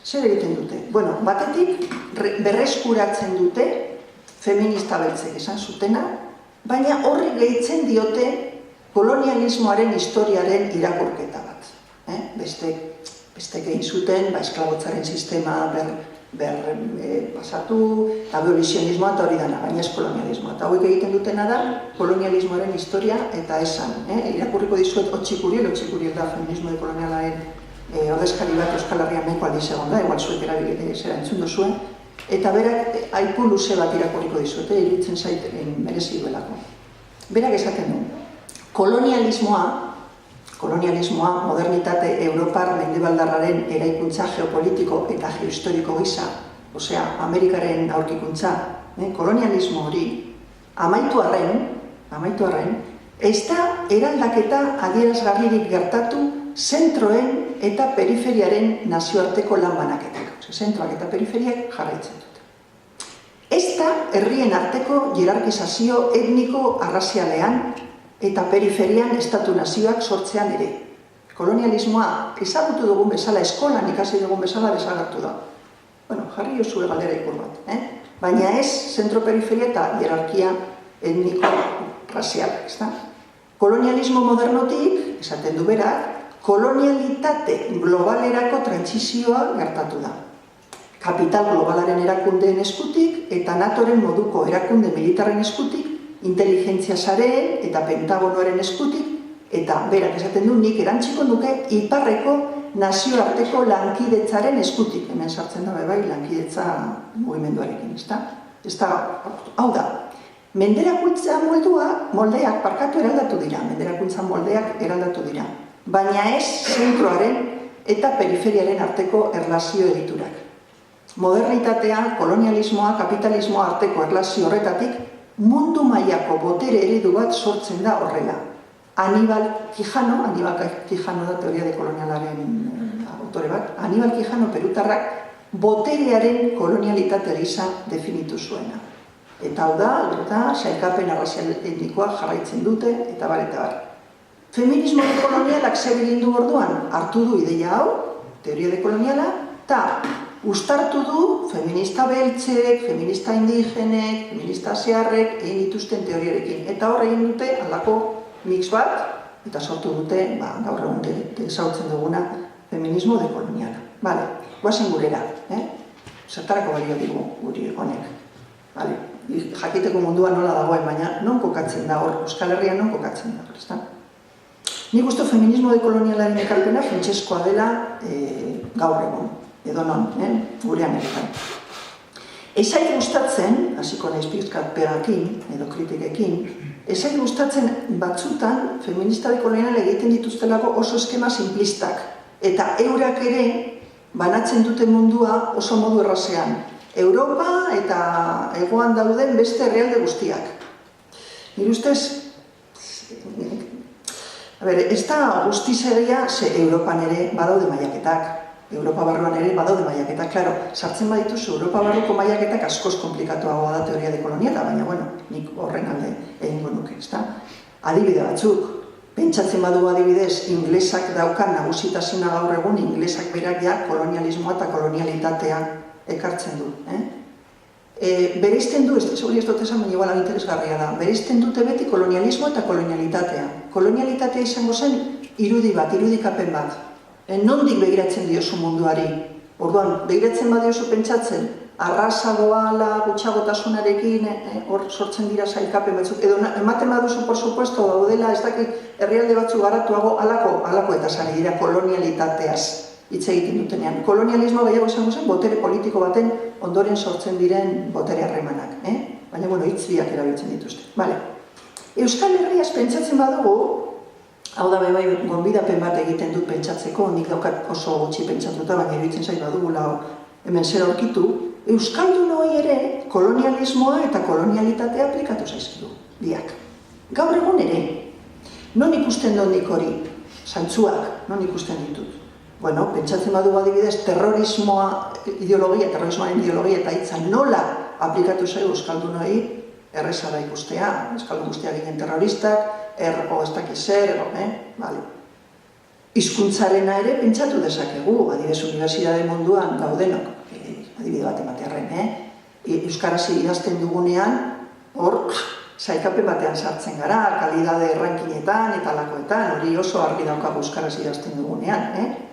Zer egiten dute? Bueno, batetik, berreskuratzen dute feminista beltzek esan zutena, baina horri gehitzen diote kolonialismoaren historiaren irakurketa bat. Bestek egin zuten, esklabotzaren sistema pasatu, abolizionismoa eta hori dana, baina ez kolonialismoa. Eta hauek egiten dutena da, kolonialismoaren historia eta esan. Irakurriko dizuet Otxikuriel da feminismo dekolonialaren ordezkari bat Euskal Herrian nahiko aldiz egon da, igual zuek zera entzun duzuen, eta berak aipu luze bat irakurriko dizuet, iruditzen zait merezi duelako. Berak esaten du, kolonialismoa, modernitate Europar mendebaldarraren eraikuntza geopolitiko eta geohistoriko gisa, osea, Amerikaren aurkikuntza, kolonialismo hori, amaitu arren, ez da eraldaketa adierazgarririk gertatu zentroen eta periferiaren nazioarteko lan banaketak. Zentroak eta periferiak jarraitzen dute. Ez da herrien arteko hierarkizazio etniko arrazialean eta periferian estatu-nazioak sortzean ere. Kolonialismoa ezagutu dugun bezala, eskolan ikasi dugun bezala desagertu da. Bueno, jarri jozue galdera ikur bat. Baina ez zentro-periferia eta hierarkia etniko razialak, ez da? Kolonialismo modernotik, esaten du berak, kolonialitate globalerako trantsizioa gertatu da. Kapital globalaren erakundeen eskutik eta NATOren moduko erakunde militarren eskutik, inteligentzia sareen eta pentagonoaren eskutik, eta berak esaten du nik erantziko nuke iparreko nazioarteko lankidetzaren eskutik. Hemen sartzen da bai lankidetza mugimenduarekin, ez da? Hau da, menderakuntza moldeak eraldatu dira, baina ez zentroaren eta periferiaren arteko erlazio egiturak. Modernitatea, kolonialismoa, kapitalismoa arteko erlazio horretatik mundu mailako botere eredu bat sortzen da horrela. Aníbal Quijano da teoria dekolonialaren autore bat, Aníbal Quijano perutarrak boterearen kolonialitate gisa definitu zuena. Eta hau da, sailkapen arrazial etnikoa jarraitzen dute, eta bar. Feminismo dekolonialak zer egin du orduan, hartu du ideia hau, teoria dekoloniala, eta ustartu du feminista beltzek, feminista indigenek, feminista asiarrek egin dituzten teoriarekin. Eta hor egin dute alako mix bat, eta sortu dute, gaur egun ezautzen duguna, feminismo dekoloniala. Bale, guazen gurera, zertarako balio digu guri honek. Bale, jakiteko mundua nola dagoen, baina non kokatzen da hor, Euskal Herrian non kokatzen da hor, ez da? Nik uste feminismo dekolonialaren ekarpena funtsezkoa dela gaur egun. Edo non, gurean eretan. Ezait gustatzen, hasiko naiz pizkat pegakin, edo kritikekin, ezait gustatzen batzutan feminista dekolonial egiten dituztelako oso eskema simplistak, eta eurak ere banatzen duten mundua oso modu errazean. Europa eta hegoan dauden beste herrialde guztiak. Nire ustez, ez da guztizegia, ze Europan ere badaude mailaketak. Europa barruan ere badaude mailaketak, klaro, sartzen badituzu Europa barruko mailaketak askoz komplikatuagoa da teoria dekoloniala, baina, bueno, nik horren alde egingo nuke, ezta? Adibide batzuk, pentsatzen badugu adibidez, inglesak daukan nagusitasuna gaur egun, inglesak berak ja kolonialismoa eta kolonialitatea ekartzen du, bereizten du, hori ez dut esan, baina igual interesgarria da, bereizten dute beti kolonialismo eta kolonialitatea. Kolonialitatea izango zen irudikapen bat. Nondik begiratzen diozu munduari? Orduan, behiratzen badiozu pentsatzen, arrasagoa ala gutxagotasunarekin hor sortzen dira sailkapen batzuk, edo ematen baduzu, por supuesto, daudela, ez dakit herrialde batzuk garatuago alako eta sari dira kolonialitateaz hitz egiten dutenean. Kolonialismo gehiago izango zen, botere politiko baten ondoren sortzen diren botere harremanak. Baina, bueno, hitz biak erabiltzen dituzte. Euskal Herriaz pentsatzen badugu, hau da bai gonbidapen bat egiten dut pentsatzeko, nik daukat oso gutxi pentsatuta, baina iruditzen zait badugula hemen zer aurkitu, euskaldun hori ere kolonialismoa eta kolonialitatea aplikatu zaizkidu, biak. Gaur egun ere, non ikusten dut nik hori, zantzuak, non ikusten ditut. Bueno, pentsatzen badugu adibidez, terrorismoaren ideologia eta hitza nola aplikatu zaigu euskaldun hori, erreza da ikustea, euskaldun guztia ginen terroristak, ergo ez dakiz zer, hizkuntzarena ere pentsatu dezakegu, adibidez unibertsitate munduan gaudenok, adibide bat ematearren, euskaraz idazten dugunean, hor, sailkapen batean sartzen gara, kalidade rankinetan eta lakoetan, hori oso argi daukagu euskaraz idazten dugunean,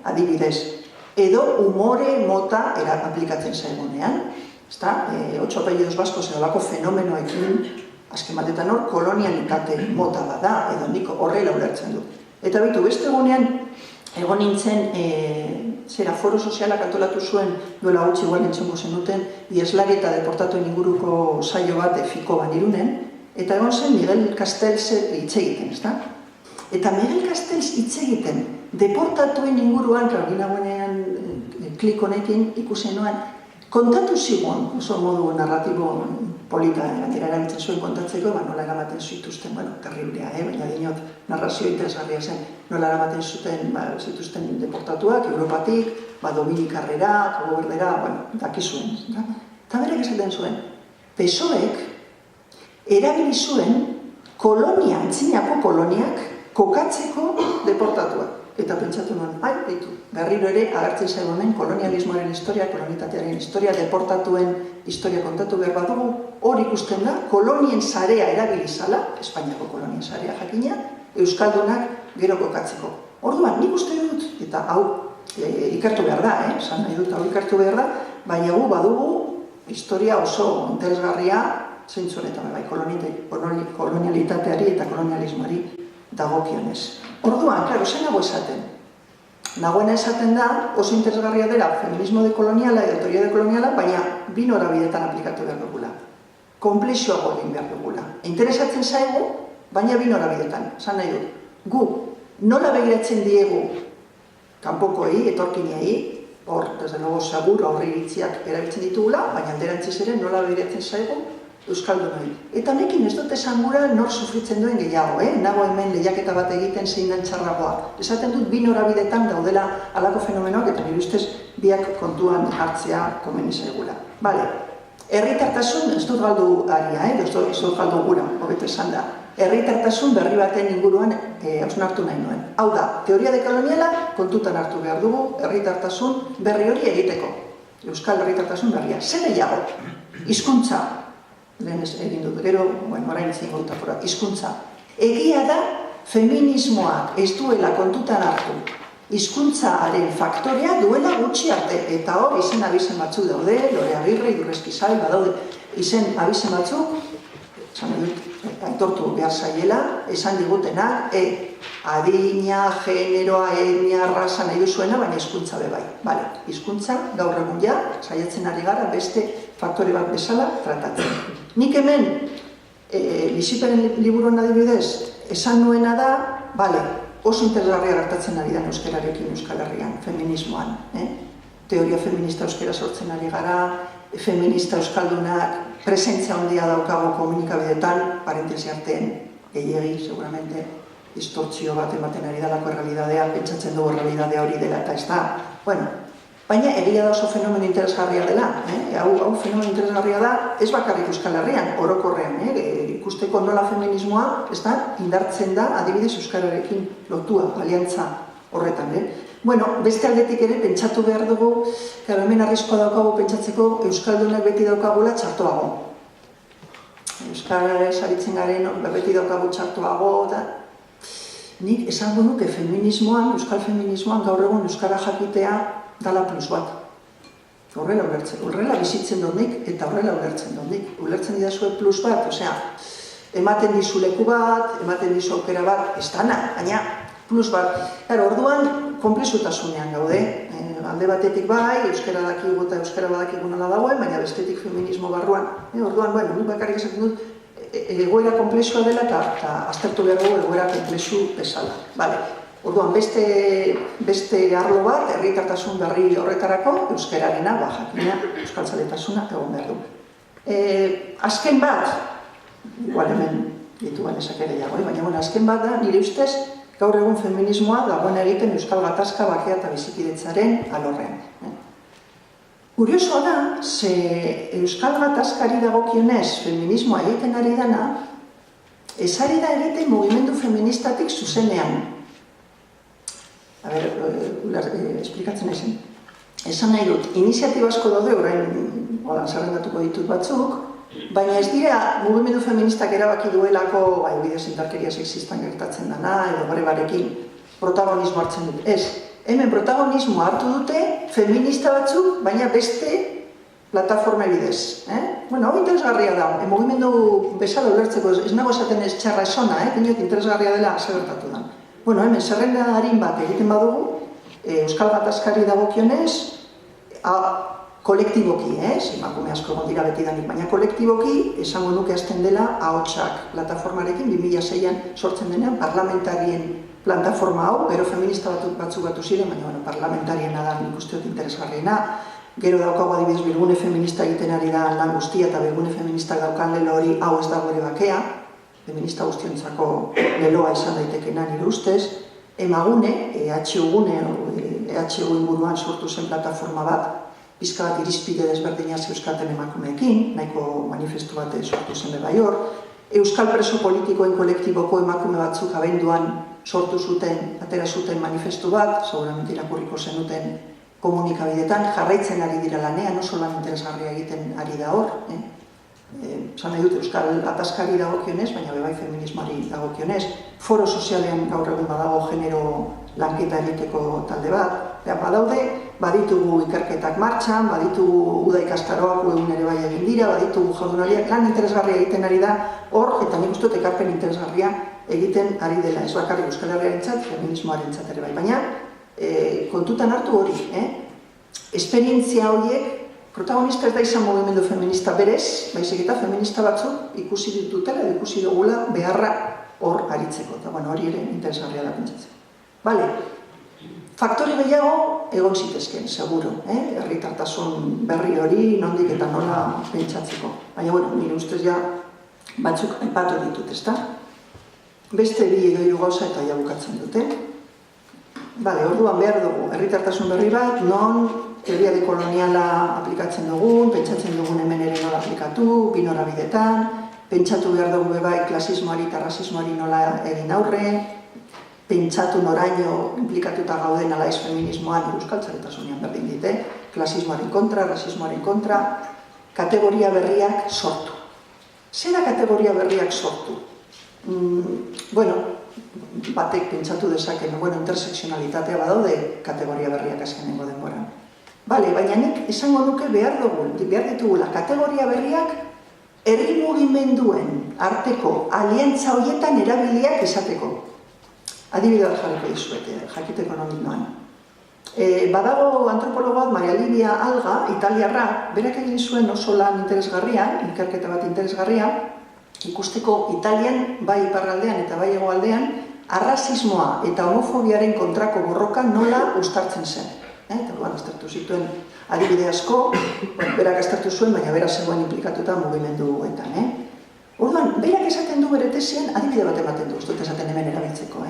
adibidez, edo umore mota aplikatzen zaigunean, ezta, 8 apellidos baskos edo lako fenomenoekin, azken batetan hor, kolonialitate mota bada, edo nik horrela ulertzen du. Eta bitu, beste egunean, egon nintzen, zera foro sozialak antolatu zuen, duela gutxi igual entzengo zenuten, ieslari eta deportatuen inguruko saio bat fiko Irunen, eta egon zen Miguel Castells hitz egiten, ezta? Eta Miguel Castells hitz egiten, deportatuen inguruan, gina guenean klik honekin ikusen noan, kontatu zigun, oso modu narratibo polita erabiltzen zuen kontatzeko, nola eramaten zituzten, terriblea, baina dinot narrazio interesgarria zen, nola eramaten zituzten deportatuak, Europatik, Dominikarrera, Cabo Verdera, dakizuen. Eta berek esaten zuen, PSOEk erabili zuen kolonia, antzinako koloniak, kokatzeko deportatuak. Eta pentsatu nuen, berriro ere agertzen zaigonen kolonialismoaren historia, kolonitatearen historia, deportatuen historia kontatu behar badugu, hor ikusten da, kolonien sarea erabilizala, Espainiako kolonien sarea jakina, Euskaldunak gero kokatzeko. Orduan, nik uste dut, eta hau ikertu behar da, esan nahi dut hau ikertu behar da, baina gu badugu historia oso interesgarria zeintzunetan, kolonialitateari eta kolonialismoari dagokionez. Orduan, klaro, zen nago esaten? Nagoena esaten da, oso interesgarria dela feminismo dekoloniala edo teoria dekoloniala, baina bi norabidetan aplikatu behar dugula. Konplexioago egin behar dugula. Interesatzen zaigu, baina bi norabidetan. Esan nahi dut, gu nola begiratzen diegu kanpokoei, etorkinei, hor, desde logo, seguro horri iritziak erabiltzen ditugula, baina alderantziz ere nola begiratzen zaigu euskaldunoi. Eta nekin ez dut esan gura nor sufritzen duen gehiago, nago hemen lehiaketa bat egiten zein dan txarragoa. Esaten dut bi norabidetan daudela halako fenomenoak eta nire ustez biak kontuan hartzea komeni zaigula. Herritartasun ez dut galdu aria, ez dut galdu gura, hobeto esan da. Herritartasun berri baten inguruan hausnartu nahi nuen. Hau da, teoria dekoloniala kontutan hartu behar dugu herritartasun berri hori egiteko. Euskal herritartasun berria. Zer gehiago? Hizkuntza. Lehen egin dut, gero, orain izan gauta fora, hizkuntza. Egia da, feminismoak ez duela kontutan hartu hizkuntzaren faktorea duela gutxi arte, eta hor izen abizen batzuk daude, Lore Agirre, Idurrezkizal, badaude izen abizen batzuk, esan dut, aitortu behar zaiela, esan digutenak, adina, generoa, etnia, raza nahi duzuena, baina hizkuntza bebai. Hizkuntza, gaur egun ja, saiatzen ari gara beste faktore bat bezala tratatzen. Nik hemen, Liziperen liburuan adibidez, esan nuena da, oso interesgarria gertatzen ari da euskararekin Euskal Herrian, feminismoan. Teoria feminista euskara sortzen ari gara, feminista euskaldunak presentzia handia daukago komunikabideetan, parentesi artean gehiegi, seguramente, distortzio bat ematen ari dalako errealidadea, pentsatzen dugu errealidadea hori dela eta ez da. Baina egia da oso fenomeno interesgarria dela, hau fenomeno interesgarria da, ez bakarrik Euskal Herrian, orokorrean, ikusteko nola feminismoa, ez da, indartzen da, adibidez euskararekin lotua, aliantza horretan, beste aldetik ere, pentsatu behar dugu, hemen arriskoa daukagu pentsatzeko, Euskaldunak beti daukagula txartoago. Euskaraz aritzen garen, beti daukagu txartoago, nik esango nuke feminismoan, euskal feminismoan, gaur egun euskara jakitea dala plus bat. horrela bizitzen dut nik eta horrela ulertzen dut nik. Ulertzen didazue plus bat, osea, ematen dizu leku bat, ematen dizu aukera bat, ez dana, baina plus bat. Orduan, konplizutasunean gaude. Alde batetik bai, euskara dakigu eta euskara badakigu nola dagoen, baina bestetik feminismo barruan. Orduan, nik bakarrik esaten dut, egoera konplexua dela eta aztertu behar dugu egoera konplexu bezala. Orduan, beste arlo bat, herritartasun berri horretarako, euskararena, jakina, euskaltzaletasuna egon behar du. Azken bat, igual hemen ditu ganezak ere jago, baina azken bat da, nire ustez, gaur egun feminismoa dagoen egiten euskal gatazka bakea eta bizikidetzaren alorrean. Kuriosoa da, ze euskal gatazkari dagokionez feminismoa egiten ari dana, ez ari da egiten mugimendu feministatik zuzenean. Esplikatzen ezin. Esan nahi dut, iniziatiba asko daude, orain zerrendatuko ditut batzuk, baina ez dira mugimendu feministak erabaki duelako bidez indarkeria sexistan gertatzen dana, edo barekin protagonismo hartzen dut. Ez, hemen protagonismo hartu dute feminista batzuk, baina beste plataforma bidez. Hau interesgarria da, mugimendu bezala ulertzeko, ez nago esaten ez txarra esona, pinot interesgarria dela zer gertatu da. Hemen zerrenda harin bat egiten badugu, euskal gatazkari dagokionez, kolektiboki, emakume asko egon dira betidanik, baina kolektiboki esango nuke hasten dela ahotsak plataformarekin 2006an sortzen denean parlamentarien plataforma hau, gero feminista batzuk batu ziren, baina parlamentariena da nik uste dut interesgarriena, gero daukago adibidez bilgune feminista egiten ari da lan guztia eta bilgune feministak daukan lelo hori hau ez dago ere bakea, feminista guztiontzako leloa izan daitekena nire ustez, emagune, EHU inguruan sortu zen plataforma bat, pizka bat irizpide desberdina euskaten emakumeekin, nahiko manifestu bat sortu zen bebai hor, euskal preso politikoen kolektiboko emakume batzuk abenduan sortu zuten, atera zuten manifestu bat, seguramente irakurriko zenuten komunikabidetan, jarraitzen ari dira lanean, oso lan interesgarria egiten ari da hor, esan nahi dut euskal atazkari dagokionez, baina bebai feminismoari dagokionez, foro sozialean gaur egun badago genero lanketa egiteko talde bat, badaude, baditugu ikerketak martxan, baditugu uda ikastaroak egun ere bai egin dira, baditugu jardunariak, lan interesgarria egiten ari da hor, eta nik uste dut ekarpen interesgarria egiten ari dela, ez bakarrik Euskal Herriarentzat, feminismoarentzat ere bai, baina kontutan hartu hori, esperientzia horiek, protagonista ez da izan mugimendu feminista berez, baizik eta feminista batzuk ikusi ditutela, ikusi dugula beharra hor aritzeko, eta hori ere interesgarria da pentsatzen. Faktore gehiago egon zitezken, seguro, herritartasun berri hori, nondik eta nola pentsatzeko. Baina, nire ustez ja batzuk aipatu ditut, ezta? Beste bi edo hiru gauza eta ja bukatzen dute. Orduan behar dugu, herritartasun berri bat, non teoria dekoloniala aplikatzen dugun, pentsatzen dugun hemen ere nola aplikatu, bi norabidetan, pentsatu behar dugu bebai klasismoari eta rasismoari nola egin aurre, pentsatu noraino implikatuta gauden alaiz feminismoan euskaltzaletasunean berdin dite, klasismoaren kontra, rasismoaren kontra, kategoria berriak sortu. Zer da kategoria berriak sortu? Batek pentsatu dezaken, interseksionalitatea badaude kategoria berriak azkenengo denboran. Baina nik esango nuke behar ditugula kategoria berriak herri mugimenduen arteko aliantza horietan erabiliak izateko. Adibide bat jarriko dizuet, jakiteko nondik noan. Badago antropologo bat, Maria Livia Alga, italiarra, berak egin zuen oso lan interesgarria, ikerketa bat interesgarria, ikusteko Italian, bai iparraldean eta bai hegoaldean, arrazismoa eta homofobiaren kontrako borroka nola uztartzen zen. Eta aztertu zituen adibide asko, berak aztertu zuen, baina berak zegoen implikatuta mugimenduetan. Orduan, berak esaten du bere tesian, adibide bat ematen du, ez dut esaten hemen erabiltzeko.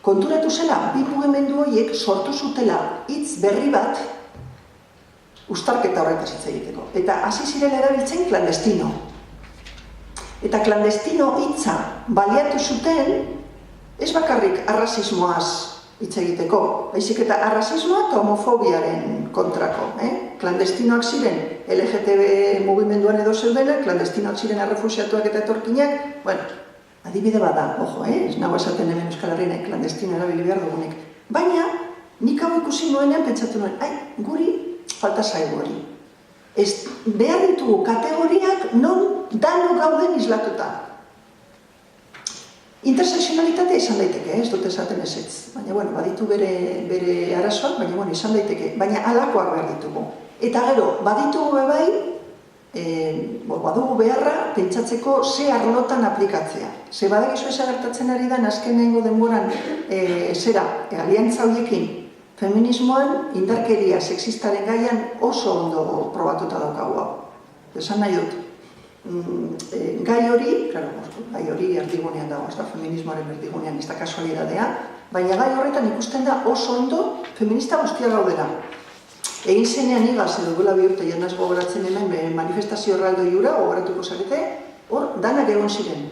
Konturatu zela, bi mugimendu horiek sortu zutela hitz berri bat uztarketa horretaz hitz egiteko. Eta hasi zirela erabiltzen klandestino. Eta klandestino hitza baliatu zuten, ez bakarrik arrazismoaz hitz egiteko, baizik eta arrazismoa eta homofobiaren kontrako. Klandestinoak ziren LGTB mugimenduan edo zeudenak, klandestinoak ziren errefuxiatuak eta etorkinak, adibide bat da, ez nago esaten hemen Euskal Herrian klandestino erabili behar dugunek. Baina, nik hau ikusi nuenean pentsatu nuen, guri falta zaigu hori. behar ditugu kategoriak non dano gauden islatuta. Interseksionalitatea izan daiteke, ez dut esaten ezetz. Baina, baditu bere arazoak, baina, izan daiteke. Baina alakoak behar ditugu. Eta gero, baditugu bebai, badugu beharra, pentsatzeko ze arlotan aplikatzea. Ze badakizu esagertatzen ari da, azkenengo denboran, aliantza horiekin, feminismoan, indarkeria sexistaren gaian oso ondo probatuta daukagu hau. Esan nahi dut. Gai hori erdigunean dago, ez da feminismoaren erdigunean, ez da kasualidadea, baina gai horretan ikusten da oso ondo feminista guztia gaudela. Egin zenean igaz, edo gula bi urte janaz gogoratzen hemen manifestazio erraldo jura, gogoratuko zarete, hor danak egon ziren.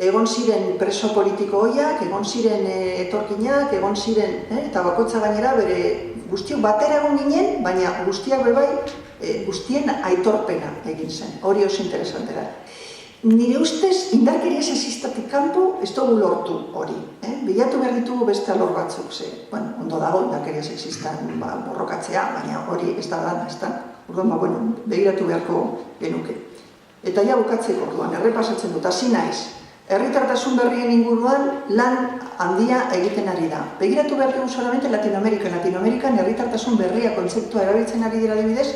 Egon ziren preso politiko hoiak, egon ziren etorkinak, egon ziren, eta bakoitza gainera bere guztiok batera egon ginen, baina guztiak bebai, guztien aitorpena egin zen, hori oso interesantera. Nire ustez, indarkeria sexistatik kanpo ez dugu lortu hori. Bilatu behar ditugu beste alor batzuk, ondo dago indarkeria sexistan borrokatzea, baina hori ez da lan, ez da. Orduan, begiratu beharko genuke. Eta ja bukatzeko orduan, errepasatzen dut, hasi naiz. Herritartasun berrien inguruan lan handia egiten ari da. Begiratu behar dugu solamente Latinoamerikan herritartasun berria kontzeptua erabiltzen ari dira adibidez,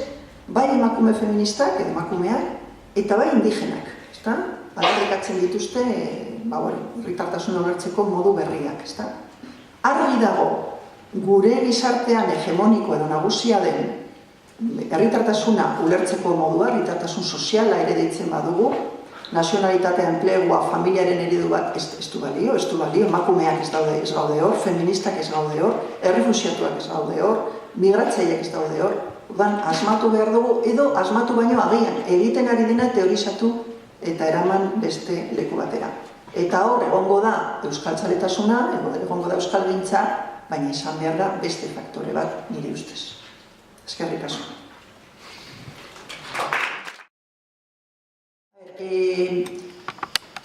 bai emakume feministak, edo emakumeak, eta bai indigenak. Aldarrikatzen dituzte, herritartasuna ulertzeko modu berriak. Argi dago, gure gizartean hegemoniko edo nagusia den herritartasuna ulertzeko modua, herritartasun soziala ere deitzen badugu, nazionalitatea, enplegua, familiaren eredu bat ez du balio, emakumeak ez gaude hor, feministak ez gaude hor, errefusiatuak ez gaude hor, migratzaileak ez daude hor, asmatu behar dugu, edo asmatu baino agian, egiten ari dena teorizatu eta eraman beste leku batera. Eta hor, egongo da euskaltzaletasuna, egongo da euskalgintza, baina izan behar da beste faktore bat nire ustez. Eskerrik asko.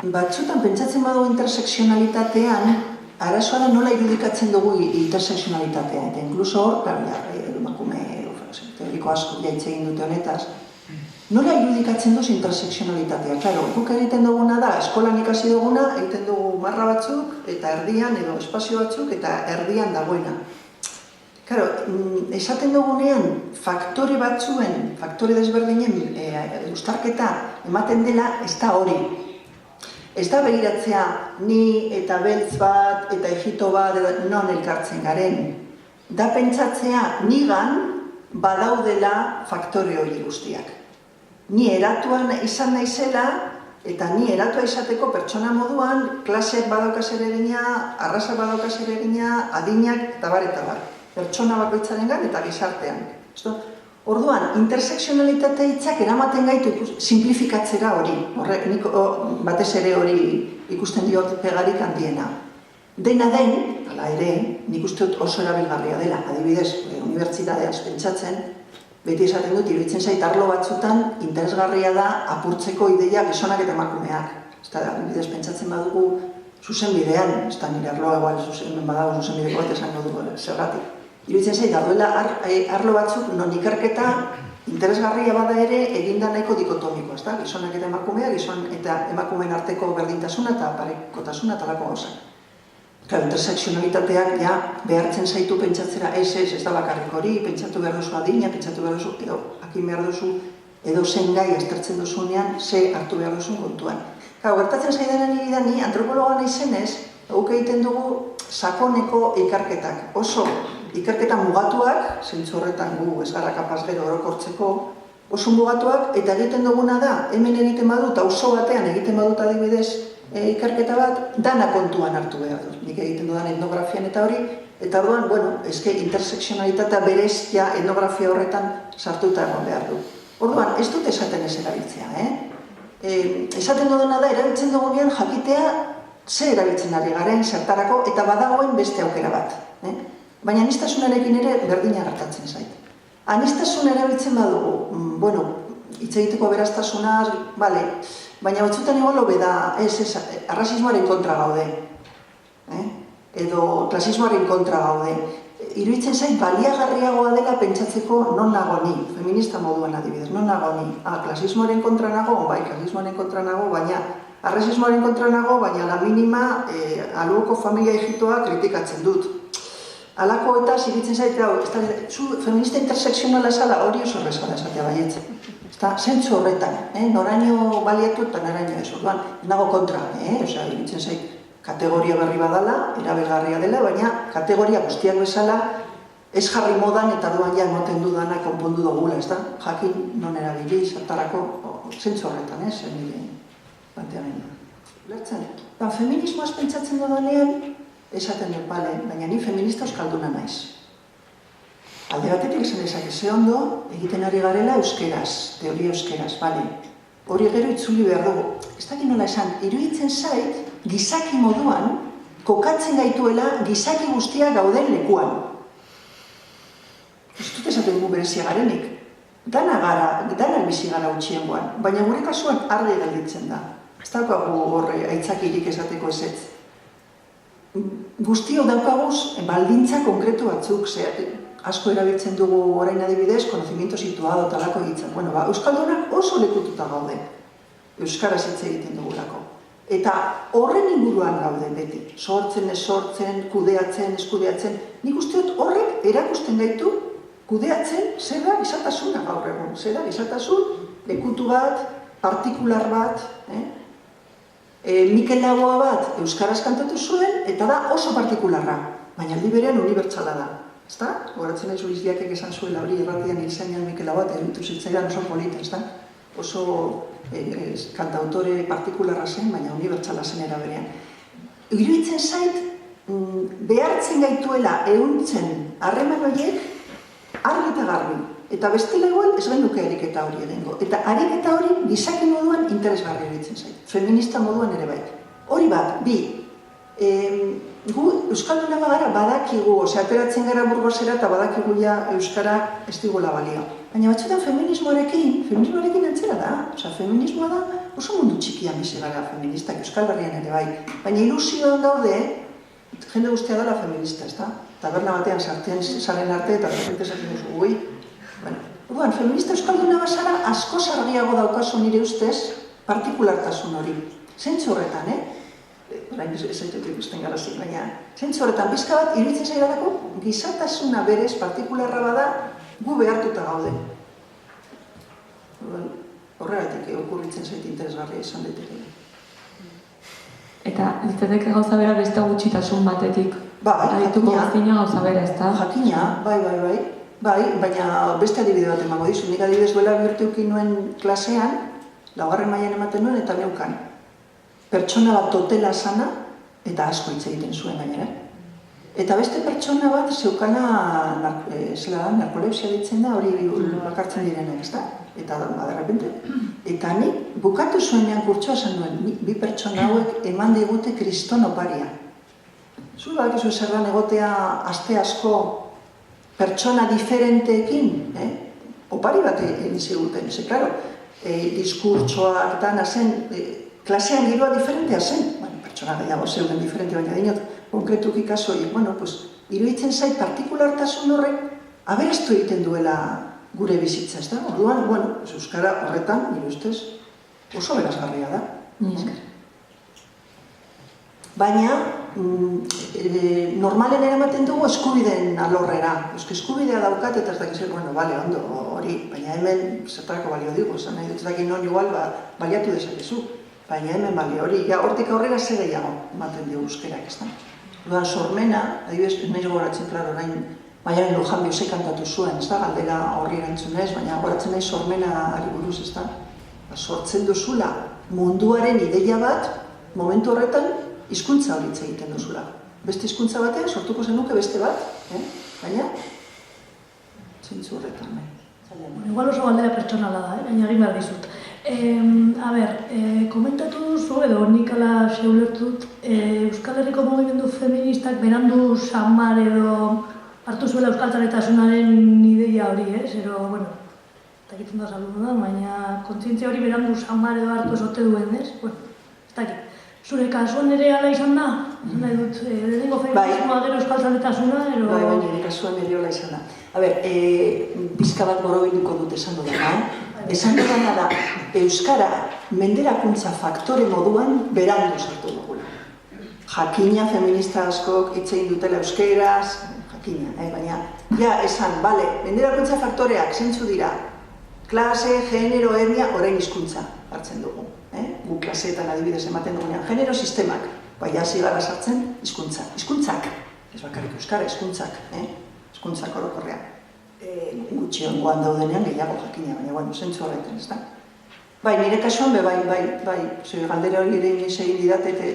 Batzutan pentsatzen badugu interseksionalitatean, arazoa da nola irudikatzen dugu interseksionalitatea. Eta inkluso hor, emakume teoriko asko jaitze egin dute honetaz, nola irudikatzen duz interseksionalitatea? Claro, guk egiten duguna da, eskolan ikasi duguna, egiten dugu marra batzuk, eta erdian, edo espazio batzuk, eta erdian dagoena. Claro, esaten dugunean, faktore batzuen, faktore desberdinen uztarketa ematen dela, ez da hori. Ez da begiratzea, ni eta beltz bat, eta ejito bat, non elkartzen garen. Da pentsatzea, nigan badaudela faktore hori guztiak. Ni eratuan izan naizela, eta ni eratua izateko pertsona moduan, klaseak badaukaz ere egina, arrasak badaukaz ere egina, adinak eta bar eta bar. Pertsona bakoitzaren gan eta gizartean. Orduan, interseksionalitate hitzak eramaten gaitu simplifikatzera hori. Nik batez ere hori ikusten diot pegarik handiena. Dena den, hala ere, nik uste dut oso erabilgarria dela. Adibidez, unibertsitateaz pentsatzen, beti esaten dut, iruditzen zait arlo batzutan interesgarria da apurtzeko ideia gizonak eta emakumeak. Adibidez, pentsatzen badugu zuzenbidean, ez da nire arloa egual badago zuzenbideko bat esango dugu zergatik. Iruditzen zait, daudela arlo batzuk non ikerketa interesgarria bada ere eginda nahiko dikotomikoa, ez da? Gizonak eta emakumea, gizon eta emakumeen arteko berdintasuna eta parekotasuna eta lako gauzak. Interseksionalitateak ja behartzen zaitu pentsatzera ez da bakarrik hori, pentsatu behar duzu adina, pentsatu behar duzu, edo hakin behar duzu, edo zen gai aztertzen duzunean, ze hartu behar duzun kontuan. Gertatzen zaidan niri da ni, antropologa naizenez, guk egiten dugu sakoneko ikerketak. Oso ikerketa mugatuak, zentzu horretan gu ez gara kapaz gero orokortzeko, oso mugatuak, eta egiten duguna da, hemen egiten badut, auzo batean egiten badut adibidez ikerketa bat, dana kontuan hartu behar dut. Nik egiten dudan etnografian eta hori, eta orduan, eske interseksionalitatea berezia etnografia horretan sartuta egon behar du. Orduan, ez dut esaten ez erabiltzea, esaten dudana da, erabiltzen dugunean jakitea ze erabiltzen ari garen, zertarako, eta badagoen beste aukera bat. Baina aniztasunarekin ere berdina gertatzen zait. Aniztasuna erabiltzen badugu, hitz egiteko beraztasunaz, baina batzutan igual hobe da, arrazismoaren kontra gaude, edo klasismoaren kontra gaude. iruditzen zait baliagarriagoa dela pentsatzeko non nago ni, feminista moduan adibidez, non nago ni. Klasismoaren kontra nago, bai, klasismoaren kontra nago, baina arrazismoaren kontra nago, baina la minima aluoko familia egitoa kritikatzen dut. Alako eta iruditzen zait, zu feminista interseksionala zala hori oso horrezala esatea baietz. Zentzu horretan, noraino baliatu eta noraino ez, orduan, nago kontra, iruditzen zait, kategoria berri badala, erabilgarria dela, baina kategoria guztiak bezala ez jarri modan eta duan ja emoten dudana konpondu dugula, ez da? Jakin non erabili, zartarako, zentzu horretan, zen nire planteamendua. Lertzen, feminismoaz pentsatzen dudanean, esaten dut, bale, baina ni feminista euskalduna naiz. Alde batetik esan dezake, ze ondo egiten ari garela euskeraz, teoria euskeraz, bale. Hori gero itzuli behar dugu. Ez dakit nola esan, iruditzen zait, gizaki moduan, kokatzen gaituela gizaki guztia gauden lekuan. Ez dut esaten gu berezia garenik. Dana bizi gara utxiengoan, baina gure kasuan argi gelditzen da. Ez daukagu horre aitzakirik esateko ezetz. Guztio daukaguz baldintza konkretu batzuk, asko erabiltzen dugu orain adibidez, konozimiento situado talako egitzen. Bueno, euskaldunak oso lekututa gaude, euskaraz hitz egiten dugulako. Eta horren inguruan gaude beti, sortzen, ez sortzen, kudeatzen, ez kudeatzen. Nik uste dut horrek erakusten gaitu kudeatzen zer da gizatasuna gaur egun. Zer da gizatasun, lekutu bat, partikular bat, Mikel Laboa bat euskaraz kantatu zuen, eta da oso partikularra, baina aldi berean unibertsala da. Ezta? Horatzen nahi Zurizbiakek esan zuela hori erratian hilzainan Mikel Laboa, eta eruditu zitzaidan oso polita, ezta? Oso kantautore partikularra zen, baina unibertsala zen eraberean. Iruditzen zait, behartzen gaituela ehuntzen harreman horiek argi eta garbi. Eta bestela igual ez genuke ariketa hori edengo. Eta ariketa hori gizaki moduan interesgarri iruditzen zait. Feminista moduan ere bai. Hori bat, bi, gu euskalduna bagara badakigu, ateratzen gara Burgosera eta badakigu ja euskara ez digula balio. Baina batzuetan feminismoarekin antzera da. Feminismoa da oso mundu txikian bizi gara feministak, Euskal Herrian ere bai. Baina ilusioan daude, jende guztia dela feminista, ez da? Taberna batean sartzen zaren arte eta repente esaten duzu, ui. Orduan, feminista euskalduna bazara asko argiago daukazu nire ustez partikulartasun hori. Zentzu horretan, orain ez zaitut ikusten garazik, baina zentzu horretan bizka bat iruditzen zaidalako gizatasuna berez partikularra bada gu behartuta gaude. Horregatik okurritzen zait interesgarria izan daiteke. Eta litzateke gauza bera beste gutxitasun batetik. Adituko guztina gauza bera, ez da? Jakina, bai. Bai, baina beste adibide bat emango dizu. Nik adibidez duela bihurteukin nuen klasean, laugarren mailan ematen nuen eta neukan. Pertsona bat totela sana eta asko hitz egiten zuen gainera. Eta beste pertsona bat zeukana narkolepsia ditzen da, hori bakartzen direnak, ez da? Eta baderrepente. Eta nik bukatu zuenean kurtsoa esan duen, bi pertsona hauek eman digute kriston oparia. Zu badakizu zerran egotea aste asko pertsona diferenteekin, opari bat egin ziguten, klaro, diskurtsoak dana zen, klasean giroa diferentea zen, pertsona gehiago zeuden diferente, baina dinot, konkretuki kaso horiek, iruditzen zait partikulartasun horrek aberastu egiten duela gure bizitza, ez da? Orduan, euskara horretan, nire ustez, oso berazgarria da. Baina, normalen eramaten dugu eskubideen alorrera. Eskubidea daukat eta ez dakiz, bale, ondo, hori, baina hemen zertarako balio digu, esan nahi dut dakin non igual baliatu dezakezu. Baina hemen balio hori, hortik aurrera ze gehiago ematen dugu euskerak, ez da? Orduan, sormena, adibidez, nahiz gogoratzen, klaro, orain, Maialen Luján Biosek kantatu zuen, ez da, galdera horri erantzunez, baina gogoratzen nahi sormena ari buruz, ez da? Sortzen duzula munduaren ideia bat, momentu horretan, hizkuntza hori hitz egiten duzula. Beste hizkuntza batean sortuko zenuke beste bat, baina zentzu horretan. Igual oso galdera pertsonala da, baina egin behar dizut. Komentatu duzu edo nik ala zeulertut, Euskal Herriko mugimendu feministak berandu samar edo hartu zuela euskaltzaletasunaren ideia hori, Ero, eta egiten da saludu da, baina kontzientzia hori berandu samar edo hartu esote duen, ez dakit. Zure kasuan ere ala izan da? Nahi dut, lehenengo feminismoa gero euskaltzaletasuna, ero... Bai, nire kasuan ere ala izan da. Pizka bat borobilduko dut esan dudana. Esan dudana da, euskara menderakuntza faktore moduan berandu sartu dugula. Jakina feminista askok hitzein dutela euskeraz, jakina, baina, ja, esan, bale, menderakuntza faktoreak zeintzu dira, klase, genero, etnia, orain hizkuntza hartzen dugu. Gu klaseetan adibidez ematen dugunean, genero sistemak, bai hasi gara sartzen hizkuntza. Hizkuntzak, ez bakarrik euskara, hizkuntzak, hizkuntzak orokorrean. Gutxiongoan daudenean gehiago jakina, baina, bueno, zentzu horretan, ez da? Bai, nire kasuan, bai, galdera hori ere inoiz egin didatete,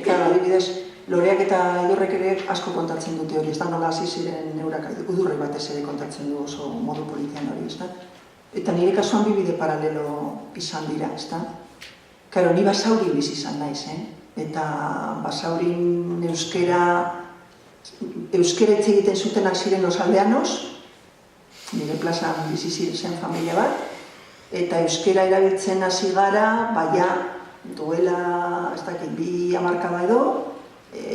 klaro, adibidez, Loreak eta Idurrek ere asko kontatzen dute hori, ez da nola hasi ziren neurak, Udurrek batez ere kontatzen du oso modu politian hori, ez da? Eta nire kasuan bi bide paralelo izan dira, ez da? Karo, ni Basaurin bizi izan naiz, eta Basaurin euskera hitz egiten zutenak ziren los aldeanos, nire plazan bizi zen familia bat, eta euskera erabiltzen hasi gara, baina duela, ez dakit, 2 hamarkada edo,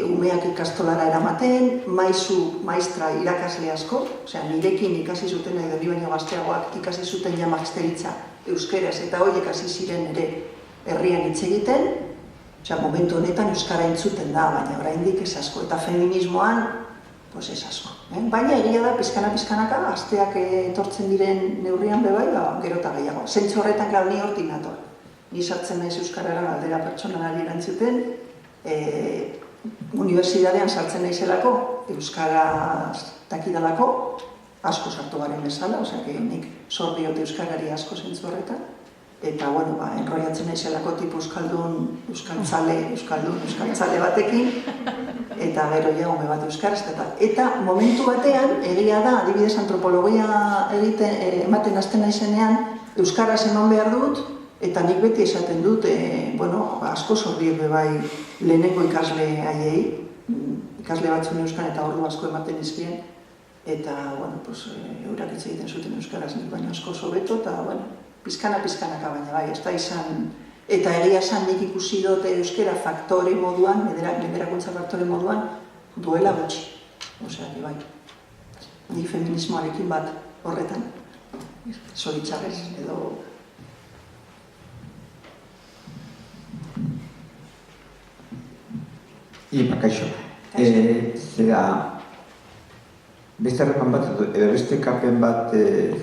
umeak ikastolara eramaten, maistra irakasle asko, osea, nirekin ikasi zuten edo ni baino gazteagoak ikasi zuten ja magisteritza euskeraz, eta horiek hasi ziren ere herrian hitz egiten, osea, momentu honetan euskara entzuten da, baina oraindik ez asko, eta feminismoan, pues ez asko. Baina egia da, pizkanaka, asteak etortzen diren neurrian bebai, gero eta gehiago. Zentzu horretan, klar, ni hortik nator. Ni sartzen naiz euskarara galdera pertsonalari erantzuten, unibertsitatean sartzen naizelako, euskaraz dakidalako, asko sartu garen bezala, osea, nik zor diot euskarari asko zentzu horretan, eta, bueno, enroiatzen naizelako tipu euskaltzale batekin, eta gero ja ume bat euskaraz, eta momentu batean, egia da, adibidez antropologia ematen hasten naizenean, euskaraz eman behar dut, eta nik beti esaten dut, asko zorriek bebai lehenengo ikasle haiei, ikasle batzuen euskan eta ordu asko ematen izkien, eta, eurak hitz egiten zuten euskaraz nik baina asko zobeto, eta, pizkanaka baina bai, ez da izan, eta egia esan nik ikusi dut euskera faktore moduan, menderakuntza faktore moduan, duela gutxi. Osea, bai, ni feminismoarekin bat horretan, zoritxarrez, edo... Kaixo, zera, beste harreman bat, edo beste kapen bat,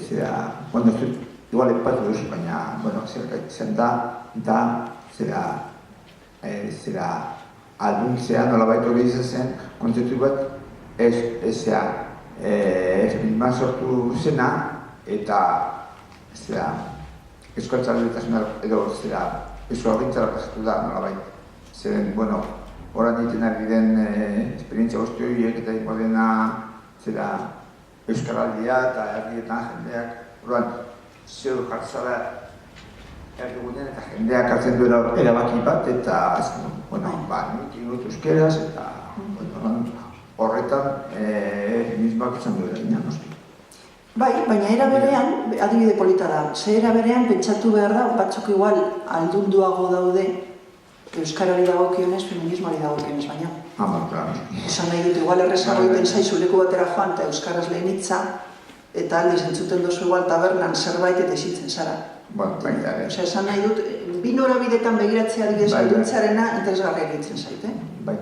zera, igual epatu duzu, baina, zen da, zera, alduntzea nolabait hori izan zen, kontzeptu bat, feminismoa sortu zena, eta, zera, euskaltzaletasuna edo, zera, euskalgintzara pasatu da nolabait. Zeren, horan egiten ari den esperientzia guzti horiek eta ingo dena, zera, euskaraldia eta herrietan jendeak, horan, zeu jartzara erdigunen eta jendeak hartzen duela erabaki bat, eta, nik ingot euskeraz, eta, horretan, feminismoak izan duela ginen, noski. Bai, baina era berean, adibide polita da, era berean pentsatu behar da, batzuk igual aldunduago daude euskarari dagokionez, feminismoari dagokionez, baina. Claro. Esan nahi dut, igual errezago egiten zaizu leku batera joan eta euskaraz lehen hitza, eta aldiz entzuten dozu igual tabernan zerbait eta esitzen zara. Osea, esan nahi dut, bi norabidetan begiratzea adibidez alduntzarena interesgarria egitzen zait, Bai.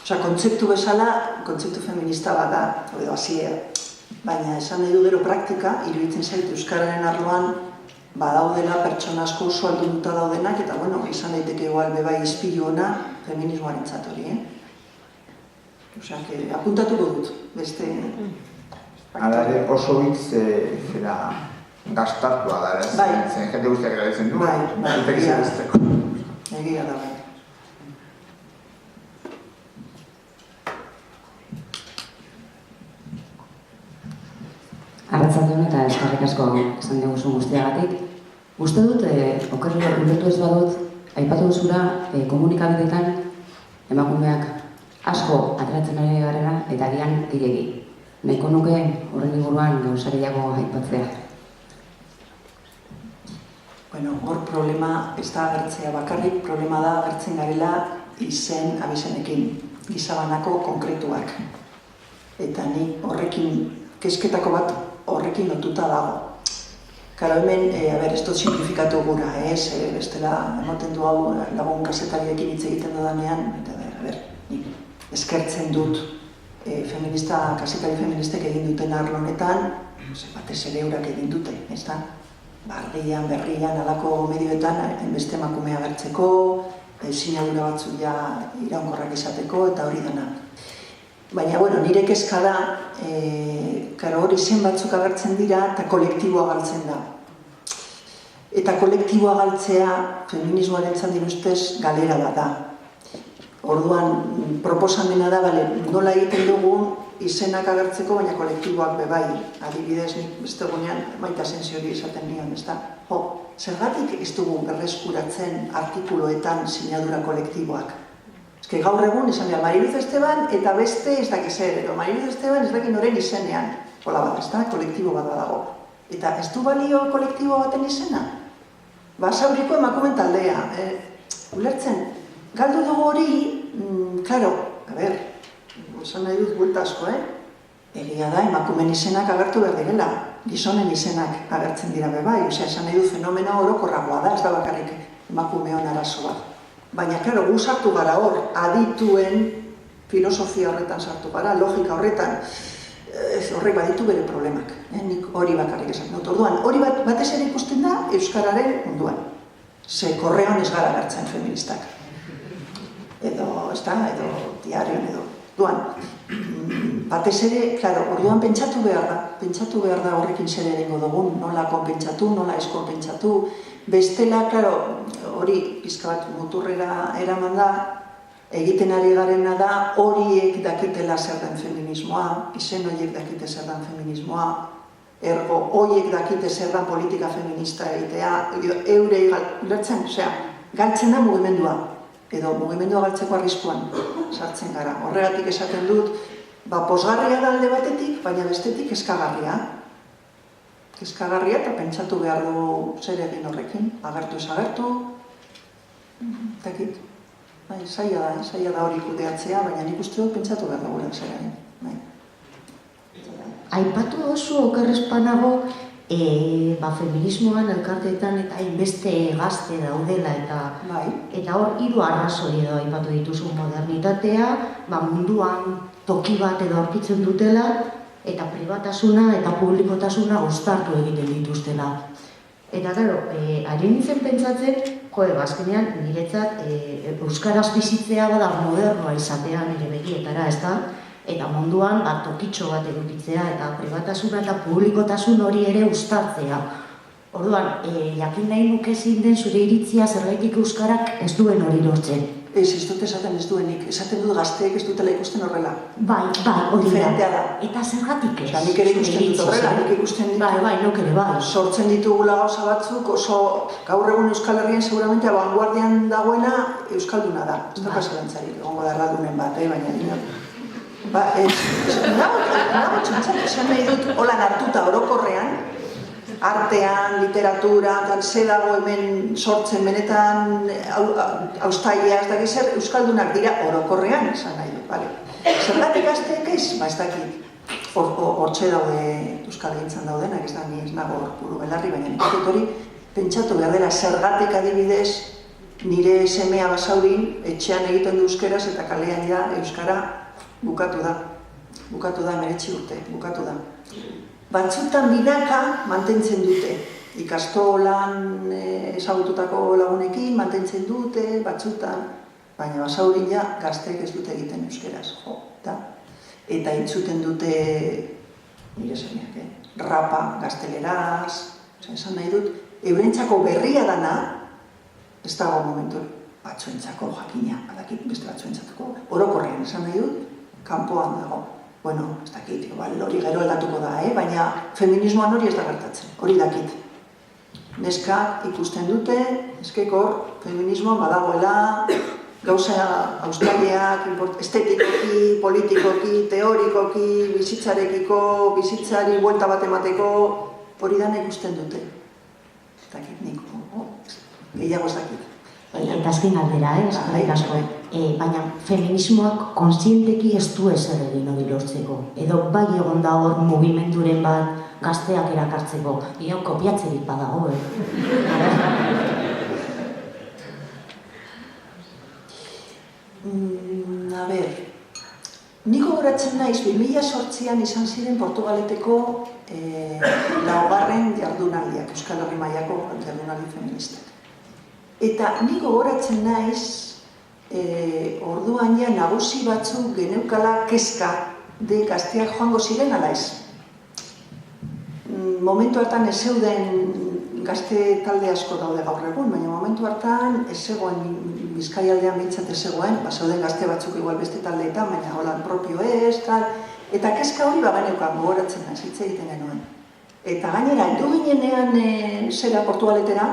Osea, kontzeptu bezala, kontzeptu feminista bat da, edo hasia, baina esan nahi du gero praktika, iruditzen zait euskararen arloan badaudela pertsona asko oso aldunduta daudenak, eta, izan daiteke igual bebai izpilu ona feminismoaren hori, Osea, apuntatuko dut, beste... Alare oso hitz, zera, gaztartua da, zen jende guztiak erabiltzen du, egia da, bai. Arratzaldeon eta eskerrik asko esan diguzun guztiagatik. Uste dut, okerrero ulertu ez badut, aipatu duzura komunikabideetan emakumeak asko ateratzen ari garela eta agian gehiegi. Nahiko nuke horren inguruan gauzariago aipatzea. hor problema ez da agertzea bakarrik, problema da agertzen garela izen abizenekin, gizabanako konkretuak. Eta ni horrekin, kezketako bat horrekin lotuta dago. Karo hemen, ez dut simplifikatu gura, bestela emoten du hau lagun kasetariekin hitz egiten dudanean, eta nik eskertzen dut kasetari feministek egin duten arlo honetan, batez ere eurak egin dute, ez da? Argian, berrian, alako medioetan, beste emakumea agertzeko, sinadura batzu iraunkorrak izateko, eta hori dena. Baina, nire kezka da, hori zen batzuk agertzen dira, eta kolektiboa galtzen da. Eta kolektiboa galtzea, feminismoaren txandin ustez, galera bat da. Orduan, proposamena da, nola egiten dugun, izenak agertzeko, baina kolektiboak bebai. Adibidez, beste gunean, Maite Asensiori esaten nion, ez da? Zergatik ez dugu berreskuratzen artikuloetan sinadura kolektiboak? Ez gaur egun, esan behar, Mariluz Esteban eta beste ez dakiz ere, edo Mariluz Esteban ez dakin noren izenean. Hola bat, ez da? Kolektibo bat badago. Eta ez du balio kolektibo baten izena? Basauriko emakumen taldea. Ulertzen, galdu dugu hori, klaro, esan nahi dut buelta asko, egia da, emakumen izenak agertu behar direla, gizonen izenak agertzen dira bebai, esan nahi dut fenomeno orokorragoa da, ez da bakarrik emakumeon arazo bat. Baina, klaro, gu sartu gara hor, adituen filosofia horretan sartu gara, logika horretan, horrek baditu bere problemak, nik hori bakarrik esan dut. Orduan, hori batez ere ikusten da Euskararen munduan, ze korreon ez gara agertzen feministak. Edo, ez da, edo diarion edo. Orduan, batez ere, klaro, orduan pentsatu behar da horrekin zer erengo dugun, nola konpentsatu, nola ez konpentsatu, bestela, klaro, hori pizka bat muturrera eraman da, egiten ari garena da, horiek dakitela zer den feminismoa, izen horiek dakite zer den feminismoa, ergo, horiek dakite zer den politika feminista egitea, eurei galtzen, galtzen da mugimendua, edo mugimendua galtzeko arriskuan sartzen gara. Horregatik esaten dut, posgarria da alde batetik, baina bestetik kezkagarria. Kezkagarria eta pentsatu behar du zer egin horrekin, agertu ez agertu, dakit. Zaila da hori kudeatzea, baina nik uste dut pentsatu behar dugu zer egin. Aipatu oso okerrezpanago feminismoan elkarteetan eta hainbeste gazte daudela eta hor hiru arrazoi edo aipatu dituzu modernitatea, munduan toki bat edo aurkitzen dutela eta pribatasuna eta publikotasuna uztartu egiten dituztela. Eta, claro, ari nintzen pentsatzen, azkenean niretzat euskaraz bizitzea bada modernoa izatea nire begietara, ez da? Eta munduan tokitxo bat edukitzea eta pribatasuna eta publikotasun hori ere uztartzea. Orduan, jakin nahi nuke zein den zure iritzia zergaitik euskarak ez duen hori lortzen. Ez dut esaten ez duenik, esaten dut gazteek ez dutela ikusten horrela. Bai, hori da. Eta zergatik ez? Eta nik ere ikusten dut horrela, nik ikusten dut. Bai, nok ere bai. Sortzen ditugula gauza batzuk, oso gaur egun Euskal Herrian seguramente abanguardian dagoena euskalduna da. Ez da pasalantzarik, egongo da erradunen bat, baina dino. Nago txantzak esan nahi dut holan hartuta orokorrean, artean, literaturan, ze dago hemen sortzen benetan austaia, ez dakit zer, euskaldunak dira orokorrean, esan nahi dut, bale. Zergatik gazteek ez? Ez dakit. Hortxe daude euskal gintzan daudenak, ez da, ni ez nago buru belarri, baina nik dut hori pentsatu behar dela zergatik adibidez nire semea Basaurin etxean egiten du euskeraz eta kalean ja euskara bukatu da, 19 urte, bukatu da. Batzutan binaka mantentzen dute, ikastolan ezagututako lagunekin mantentzen dute, batzutan, baina Basaurin ja gazteek ez dute egiten euskeraz, eta entzuten dute, nire semeak, rapa gazteleraz, esan nahi dut, eurentzako berria dana, ez dago momentu batzuentzako jakina, badakit beste batzuentzako, orokorrean esan nahi dut, kanpoan dago. Bueno, ez dakit, hori gero aldatuko da, baina feminismoan hori ez da gertatzen, hori dakit. Neska ikusten dute, neskek hor, feminismoan badagoela, gauza australiak, estetikoki, politikoki, teorikoki, bizitzarekiko, bizitzari buelta bat emateko, hori dana ikusten dute. Ez dakit, niko. gehiago ez dakit. Eta azken galdera, eskerrik asko. Baina feminismoak konsienteki ez du ezer egin hori lortzeko. Edo bai egon da hor mugimenduren bat gazteak erakartzeko. Gero kopiatzerik badago, A ber, niko goratzen naiz 2008an izan ziren Portugaleteko laugarren jardunaldiak, Euskal Herri mailako jardunaldi feministak. Eta niko goratzen naiz, orduan ja nagusi batzuk geneukala kezka de gazteak joango ziren ala ez. Momentu hartan ez zeuden gazte talde asko daude gaur egun, baina momentu hartan ez zegoen Bizkaialdean bintzat ez zegoen, zeuden gazte batzuk igual beste taldeetan, baina holan propio ez, tal. Eta kezka hori geneukan gogoratzen naiz, hitz egiten genuen. Eta gainera, heldu ginenean zera Portugaletera,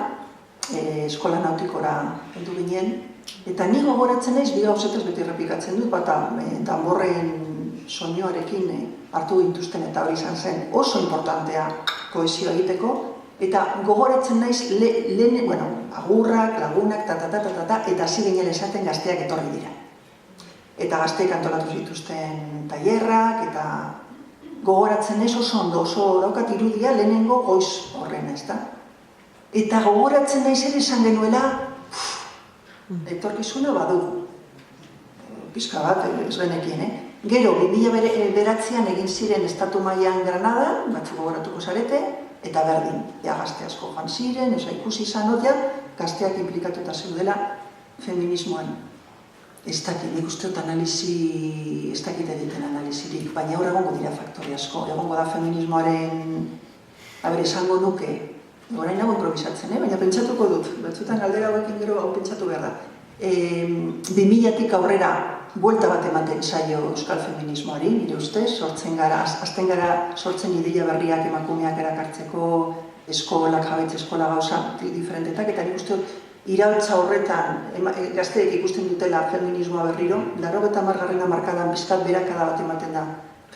eskola nautikora heldu ginen, eta ni gogoratzen naiz, bi gauzetaz beti errepikatzen dut, bata danborren soinuarekin hartu gintuzten eta hori izan zen oso importantea kohesioa egiteko, eta gogoratzen naiz lehen, agurrak, lagunak, eta hasi ginen esaten gazteak etorri dira. Eta gazteek antolatu zituzten tailerrak, eta gogoratzen naiz oso ondo, oso daukat irudia lehenengo goiz horrena, ezta? Eta gogoratzen naiz ere esan genuela, etorkizuna badugu. Pizka bat, ez genekien, Gero, 2009an egin ziren estatu mailan Granadan, batzuk gogoratuko zarete, eta berdin, gazte asko joan ziren, ikusi izan otea, gazteak implikatuta zeudela feminismoan. Ez dakit, nik uste dut analizi, ez dakit egiten analizirik, baina hor egongo dira faktore asko, egongo da feminismoaren, esango nuke, orain nago improvisatzen, baina pentsatuko dut, batzutan galdera hauekin gero hau pentsatu behar da. 2000-tik aurrera buelta bat ematen zaio euskal feminismoari, nire ustez, azten gara sortzen ideia berriak emakumeak erakartzeko, eskolak, jabetze eskola gauza diferentetak, eta nik uste iraultza horretan gazteek ikusten dutela feminismoa berriro, 80. hamarkadan bizkat berakada bat ematen da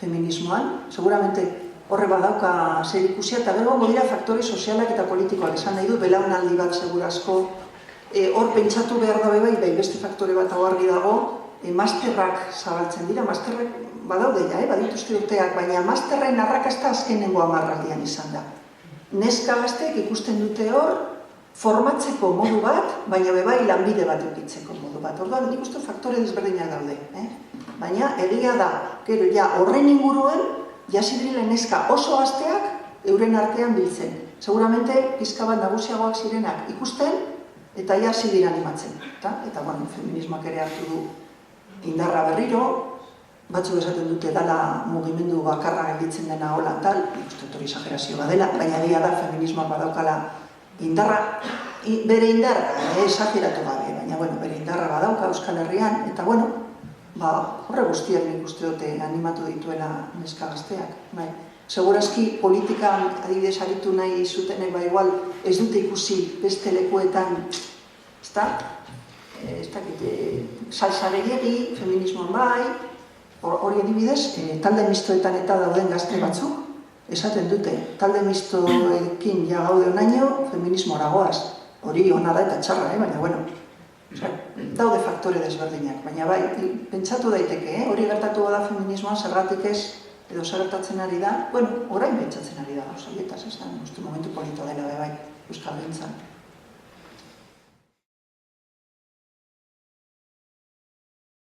feminismoan, seguramente horre badauka zer ikusia, eta gero dira faktore sozialak eta politikoak esan nahi du, belaunaldi bat segurazko, hor pentsatu behar dabe bai, beste faktore bat hau argi dago, masterrak zabaltzen dira, masterrak badaude ja, badituzte urteak, baina masterren arrakasta azkenengo 10 aldian izan da. Neska gazteek ikusten dute hor, formatzeko modu bat, baina bebai lanbide bat eukitzeko modu bat. Orduan, nik uste faktore desberdinak daude. Baina, egia da, gero, ja, horren inguruen, jasibrila neska oso gazteak euren artean biltzen. Seguramente, pizka bat nagusiagoak zirenak ikusten, eta ja zidira animatzen. Eta, feminismoak ere hartu du indarra berriro, batzuk esaten dute dala mugimendu bakarra gelditzen dena hola tal, nik uste hori exagerazio badela, baina egia da feminismoak badaukala indarra, bere indarra, exageratu gabe, baina bere indarra badauka Euskal Herrian, eta horre guztiak nik uste dute animatu dituela neska gazteak. Segurazki politikan adibidez aritu nahi zutenek, igual ez dute ikusi beste lekuetan, salsaregi, feminismoan bai, hori adibidez, talde mistoetan eta dauden gazte batzuk, esaten dute, talde mistoekin ja gaude onaino, feminismoara goaz. Hori ona da eta txarra, baina, daude faktore desberdinak, baina bai, pentsatu daiteke, hori gertatu da feminismoan, zergatik ez, edo zer gertatzen ari da, orain pentsatzen ari da, gauzaietaz, ez da, momentu polito dela bai, Euskal Bintzan.